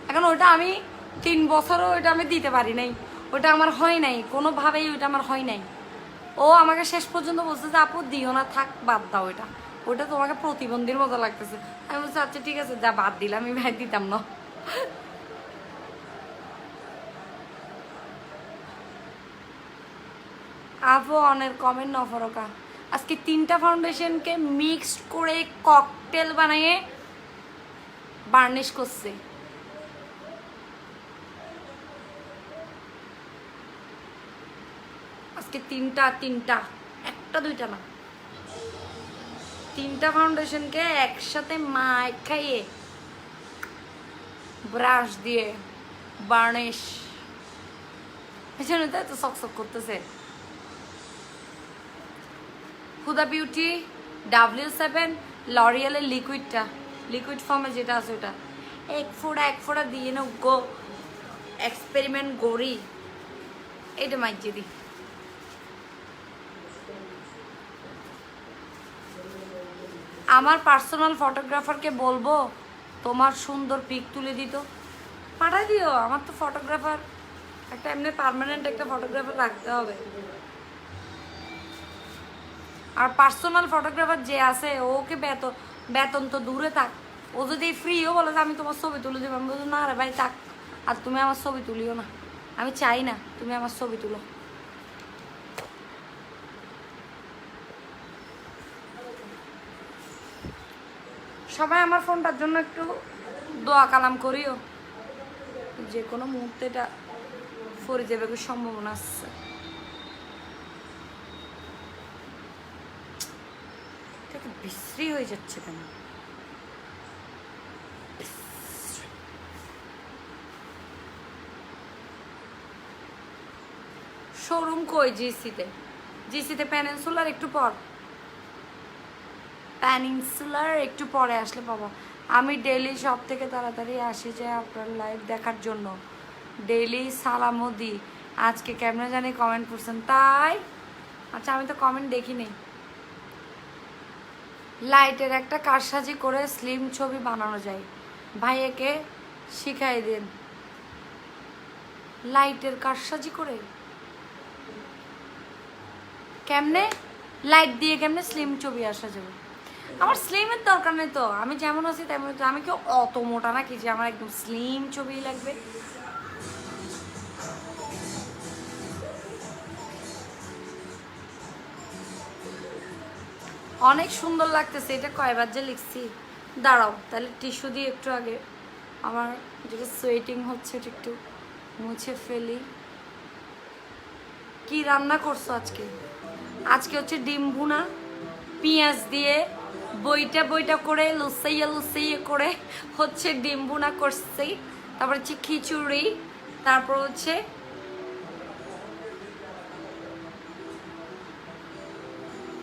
এখন ওটা আমি 3 বছরও ওইটা আমি দিতে পারি নাই, ওটা আমার হয় নাই কোনোভাবেই, ওইটা আমার হয় নাই। ও আমাকে শেষ পর্যন্ত বলছে যে আপু দিও না, থাক বাদ দাও, ওটা তোমাকে প্রতিবন্ধীর মতো লাগতেছে। আমি বলছি আচ্ছা ঠিক আছে, যা বাদ দিলাম, আমি ভাই দিতাম না। আপু অনের কমেন্ট ন ফরকা আজকে 3টা ফাউন্ডেশনকে মিক্সড করে ককটেল বানিয়ে বার্নিশ করছে। আজকে তিনটা, একটা দুইটা না, 3টা ফাউন্ডেশনকে একসাথে মাইক খাইয়ে ব্রাশ দিয়ে বার্নিশ, এজন্য তো এত সকসক করতেছে। হুদা বিউটি W7 লরিয়ালের লিকুইডটা, লিকুইড ফর্মে যেটা আছে ওটা এক ফোঁটা দিয়ে না গো এক্সপেরিমেন্ট করি, এটা মাইজে দিই। আমার পার্সোনাল ফটোগ্রাফারকে বলবো তোমার সুন্দর পিক তুলে দিত, পাঠাই দিও। আমার তো ফটোগ্রাফার একটা এমনি পার্মানেন্ট একটা ফটোগ্রাফার রাখতে হবে। আর পার্সোনাল ফটোগ্রাফার যে আছে ওকে বেতন তো দূরে থাক, ও যদি ফ্রিও বলে যে আমি তোমার ছবি তুলে দেবো, আমি বলছি না রে ভাই থাক, আর তুমি আমার ছবি তুলিও না, আমি চাই না তুমি আমার ছবি তুলো। সবাই আমার ফোনটার জন্য একটু দোয়া কালাম করিও, যে কোনো মুহূর্তে এটা ফরে যাবে সম্ভাবনা আছে। বিশ্রী হয়ে যাচ্ছে কেন? শোরুম কই? জিসিতে পেনিনসুলার একটু পরে আসলে পাবো। আমি ডেইলি সব থেকে তাড়াতাড়ি আসি যে আপনার লাইভ দেখার জন্য, ডেইলি সালামও দিই। আজকে কেমন জানি কমেন্ট করছেন তাই? আচ্ছা আমি তো কমেন্ট দেখিনি। লাইটের একটা কারসাজি করে স্লিম ছবি বানানো যায়, ভাইয়াকে শিখাই দেন। লাইটের কারসাজি করে কেমনে, লাইট দিয়ে কেমনে স্লিম ছবি আসা যাবে? আমার স্লিমের দরকার নেই তো, আমি যেমন আছি তেমন। আমি কি অত মোটা নাকি যে আমার একদম স্লিম ছবি লাগবে? অনেক সুন্দর লাগতেছে। এটা কয়বার যে লিখছি, দাঁড়াও তাহলে টিস্যু দিয়ে একটু আগে আমার যেটা সোয়েটিং হচ্ছে এটা একটু মুছে ফেলি। কি রান্না করছো আজকে? আজকে হচ্ছে ডিম ভুনা, পেঁয়াজ দিয়ে বইটা করে লুসাইয়া করে হচ্ছে ডিম ভুনা করছি। তারপর হচ্ছে খিচুড়ি, তারপর হচ্ছে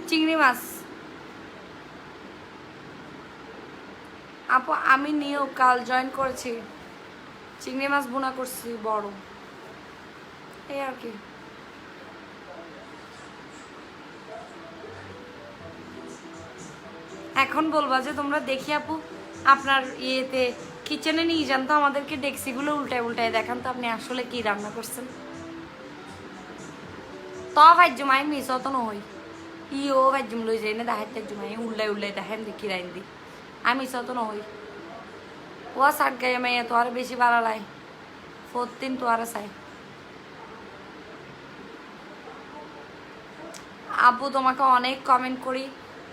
চিংড়ি মাছ। আপু আমি নিয়েও কাল জয়েন করেছি, চিংড়ি মাছ ভুনা করছি বড়, এই আর কি। এখন বলবা যে তোমরা দেখি আপু আপনার ইয়েতে কিচেনে নিয়ে যান তো আমাদেরকে, ডেক্সিগুলো উল্টায় দেখান তো আপনি আসলে কি রান্না করছেন। তো ভাজ্যমাই মিস অত নই ইও ভাজ্যম লই যাই না দেখাইতে জুমাই উল্লাই উল্লাই দেখেন দেখি রাইন দি আমি মিস অত নই ও সাট গায়ে মেয়ে তো আর বেশি ভালো লাই 14 তো আর চাই আপু তোমাকে অনেক কমেন্ট করি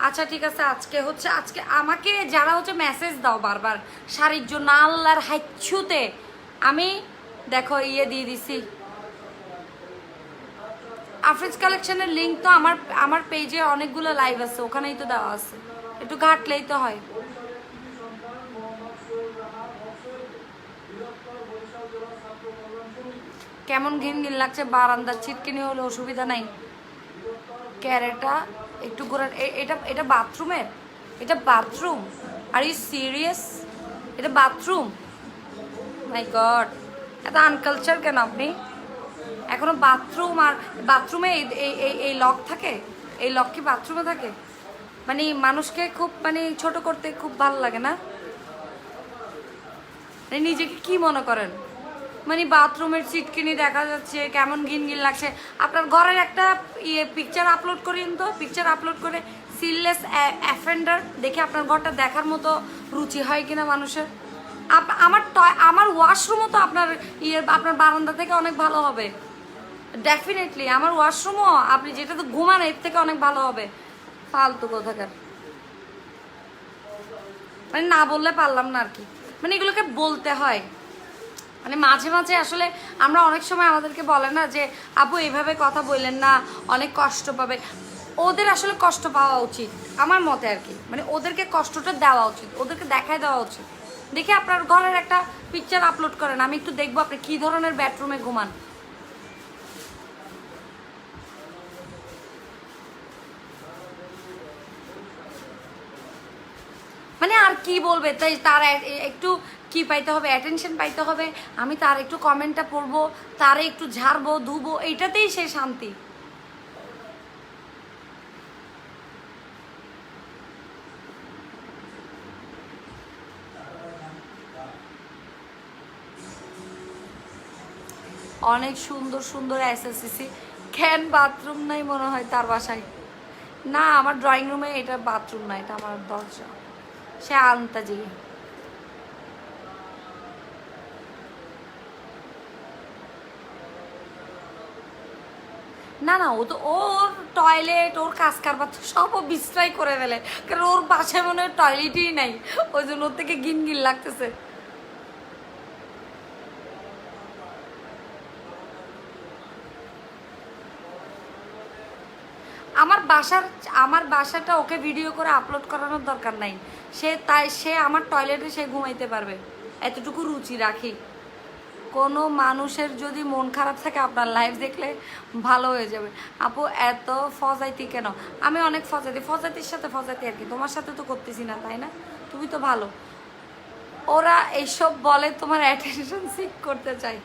আচ্ছা ঠিক আছে আজকে আমাকে যারা হচ্ছে মেসেজ দাও বারবার শাড়ির জন্য আল্লাহর হাইচ্ছুতে আমি দেখো ইয়ে দিয়ে দিছি আফরিজ কালেকশনের লিঙ্ক তো আমার পেজে অনেকগুলো লাইভ আছে ওখানেই তো দেওয়া আছে একটু ঘাটলেই তো হয় কেমন ঘিন ঘিন লাগছে বারান্দার ছিটকিনি হলে অসুবিধা নাই ক্যারেটা একটু ঘোরার এটা বাথরুমের এটা বাথরুম আর ইউ সিরিয়াস এটা বাথরুম মাই গড এত আনকালচার কেন আপনি এখনো বাথরুম আর বাথরুমে এই লক থাকে এই লক কি বাথরুমে থাকে মানে মানুষকে খুব মানে ছোট করতে খুব ভালো লাগে না মানে নিজেকে কি মনে করেন মানে বাথরুমের চিটকিনি দেখা যাচ্ছে কেমন ঘিন ঘিন লাগছে আপনার ঘরের একটা পিকচার আপলোড করেন তো পিকচার আপলোড করে সিললেস অ্যাফেন্ডার দেখে আপনার ঘরটা দেখার মতো রুচি হয় কিনা মানুষের আমার ওয়াশরুমও তো আপনার আপনার বারান্দা থেকে অনেক ভালো হবে ডেফিনেটলি আমার ওয়াশরুমও আপনি যেটা তো ঘুমান এর থেকে অনেক ভালো হবে ফালতু কোথাকার মানে না বললে পারলাম না আর কি মানে এগুলোকে বলতে হয় মানে মাঝে মাঝে আসলে আমরা অনেক সময় আমাদেরকে বলে না যে আপু এইভাবে কথা বললেন না অনেক কষ্ট পাবে ওদের আসলে কষ্ট পাওয়া উচিত আমার মতে আর কি মানে ওদেরকে কষ্টটা দেওয়া উচিত ওদেরকে দেখায় দেওয়া উচিত দেখে আপনার ঘরের একটা পিকচার আপলোড করেন আমি একটু দেখবো আপনি কী ধরনের বেডরুমে ঘুমান মানে আর কি বলবে তাই তার একটু কি পাইতে হবে অ্যাটেনশন পাইতে হবে আমি তার একটু কমেন্টটা পড়বো তারে একটু ঝাড়বো ধুবো এইটাতেই সে শান্তি অনেক সুন্দর সুন্দর এসএসসি কেন বাথরুম নাই মনে হয় তার বাসায় না আমার ড্রয়িং রুমে এটা বাথরুম না এটা আমার দরজা সে আনতাজি না না ও তো ওর টয়লেট ওর কাজ কারবার সব ও বিশ্রাই করে ফেলে কারণ ওর বাসায় মনে হয় টয়লেটই নাই ওই জন্য ওর থেকে ঘিন ঘিন লাগতেছে আমার বাসাটা ওকে ভিডিও করে আপলোড করানোর দরকার নাই সে আমার টয়লেটে সে ঘুমাইতে পারবে এতটুকু রুচি রাখি কোনো মানুষের যদি মন খারাপ থাকে আপনার লাইভ দেখলে ভালো হয়ে যাবে আপু এত ফজাইতি কেন আমি অনেক ফজাইতির সাথে ফজাইতি আর কি তোমার সাথে তো করতেছি না তাই না তুমি তো ভালো ওরা এইসব বলে তোমার অ্যাটেনশন সিক করতে চাই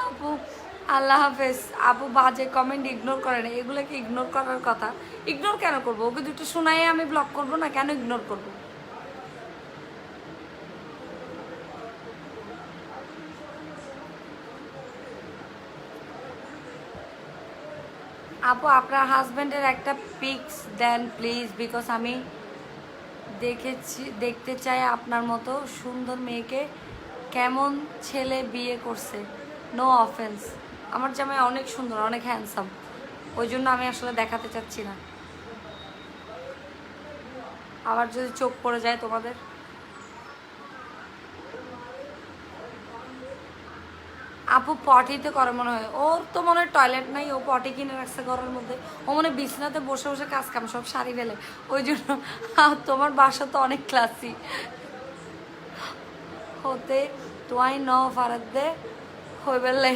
আপু আল্লাহ হাফেজ আপু বাজে কমেন্ট ইগনোর করে না এগুলোকে ইগনোর করার কথা ইগনোর কেন করবো ওকে দুটো শোনাই আমি ব্লক করবো না কেন ইগনোর করবো আপু আপনার হাজব্যান্ডের একটা পিকস দেন প্লিজ বিকজ আমি দেখতে চাই আপনার মতো সুন্দর মেয়েকে কেমন ছেলে বিয়ে করছে নো অফেন্স আমার জামাই অনেক সুন্দর অনেক হ্যান্ডসাম ওই জন্য আমি আসলে দেখাতে চাচ্ছি না আবার যদি চোখ পড়ে যায় তোমাদের আপু পটিতে করে মনে হয় ওর তো মনে হয় টয়লেট নাই ও পটি কিনে রাখছে ঘরের মধ্যে ও মনে বিছনাতে বসে বসে কাজ কাম সব সারি ফেলে ওই জন্য তোমার বাসা তো অনেক ক্লাসি হতে তোয়াই ন ফারাত দে হয়ে বেললে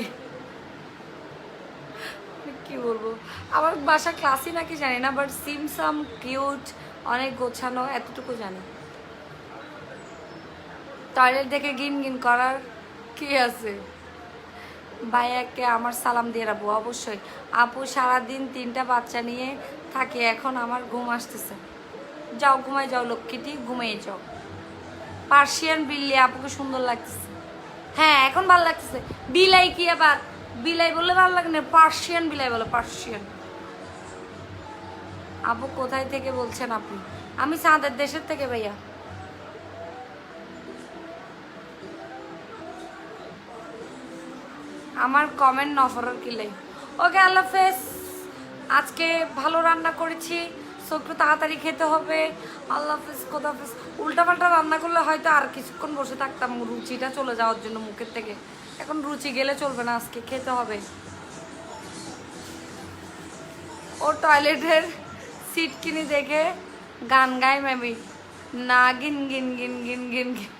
কি বলবো আমার বাসা ক্লাসি নাকি জানি না বাট সিমসাম কিউট অনেক গোছানো এতটুকু জানি টয়লেট দেখে গিন গিন করার কি আছে ভাইয়াকে আমার সালাম দিয়ে রাখবো অবশ্যই আপু সারাদিন 3টা বাচ্চা নিয়ে থাকি এখন আমার ঘুম আসতেছে যাও ঘুমাই যাও লক্ষ্মীটি ঘুমিয়ে যাও পার্সিয়ান বিল্লি আপুকে সুন্দর লাগতেছে হ্যাঁ এখন ভালো লাগতেছে বিলাই কি আবার বিলাই বললে ভালো লাগে না, পার্সিয়ান বিলাই বলো, পার্সিয়ান। আপু কোথায় থেকে বলছেন আপনি? আমি চাঁদের দেশের থেকে ভাইয়া। আমার কমেন্ট নফরার কিলাই। ওকে, আল্লাহ হাফেজ। আজকে ভালো রান্না করেছি, সো একটু তাড়াতাড়ি খেতে হবে। আল্লাহ হাফেজ, খোদা হাফেজ। উল্টাপাল্টা রান্না করলে হয়তো আর কিছুক্ষণ বসে থাকতাম রুচিটা চলে যাওয়ার জন্য মুখের থেকে। এখন রুচি গেলে চলবে না, আজকে খেতে হবে। ও টয়লেটের সিট কিনে দেখে গান গায় মেবি, না গিন গিন গিন গিন গিন গিন।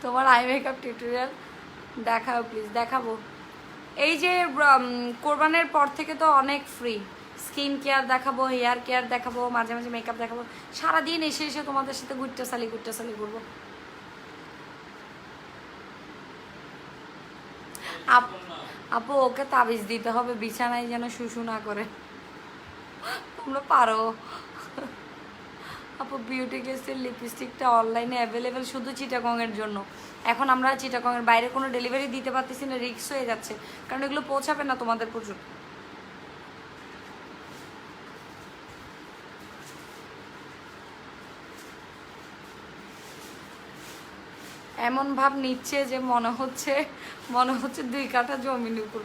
তোমার আই মেকআপ টিউটোরিয়াল দেখাও প্লিজ। দেখাবো। এই যে কোরবানের পর থেকে তো অনেক ফ্রি, স্কিন কেয়ার দেখাবো, হেয়ার কেয়ার দেখাবো, মাঝে মাঝে মেকআপ দেখাবো, সারাদিন এসে এসে তোমাদের সাথে গুট্টাসালি করবো। আপু ওকে তাবিজ দিতে হবে বিছানায় যেন শুশু না করে। তোমরা পারো। আপু বিউটি গ্লেসের লিপস্টিকটা অনলাইনে অ্যাভেলেবেল শুধু চিটাগংয়ের জন্য। এখন আমরা চিটাগংয়ের বাইরে কোনো ডেলিভারি দিতে পারতেছি না, রিস্ক হয়ে যাচ্ছে, কারণ এগুলো পৌঁছাবে না তোমাদের পর্যন্ত। এমন ভাব নিচ্ছে যে মনে হচ্ছে 2 কাঠা জমির উপর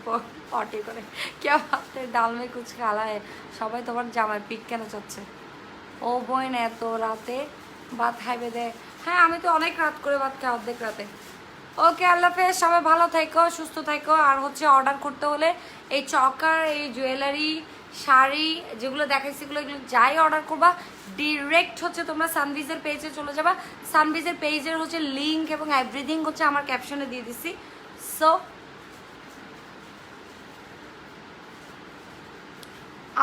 পটে করে। কে ভাবতে ডাল মে কুচ খালা হয়। সবাই তোমার জামাই পিক কেন চাচ্ছে? ও বোন এত রাতে ভাত খাইবে দে? হ্যাঁ, আমি তো অনেক রাত করে ভাত খাই, অর্ধেক রাতে। ওকে, আল্লাহ হাফেজ, সবাই ভালো থাকো, সুস্থ থাকো। আর হচ্ছে অর্ডার করতে হলে এই চকার, এই জুয়েলারি, শাড়ি যেগুলো দেখাইছি এগুলো যাই অর্ডার করবা, ডিরেক্ট হচ্ছে তোমরা সানভিজের পেজে চলে যাবা। সানভিজের পেজের হচ্ছে লিঙ্ক এবং এভরিথিং হচ্ছে আমার ক্যাপশনে দিয়ে দিছি। সো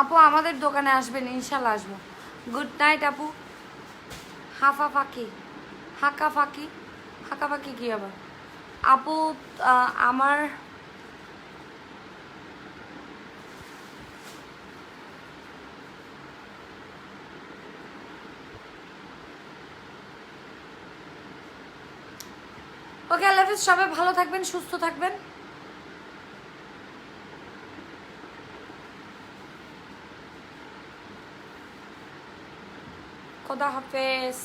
আপু আমাদের দোকানে আসবেন, ইনশাল্লাহ আসবো। গুড নাইট আপু। হাফা ফাঁকি, হাঁকা ফাঁকি, হাঁকা ফাঁকি কী আবার? আপু আমার ওকে, আল্লাহ হাফেজ, সবাই ভালো থাকবেন, সুস্থ থাকবেন। খোদা হাফেজ।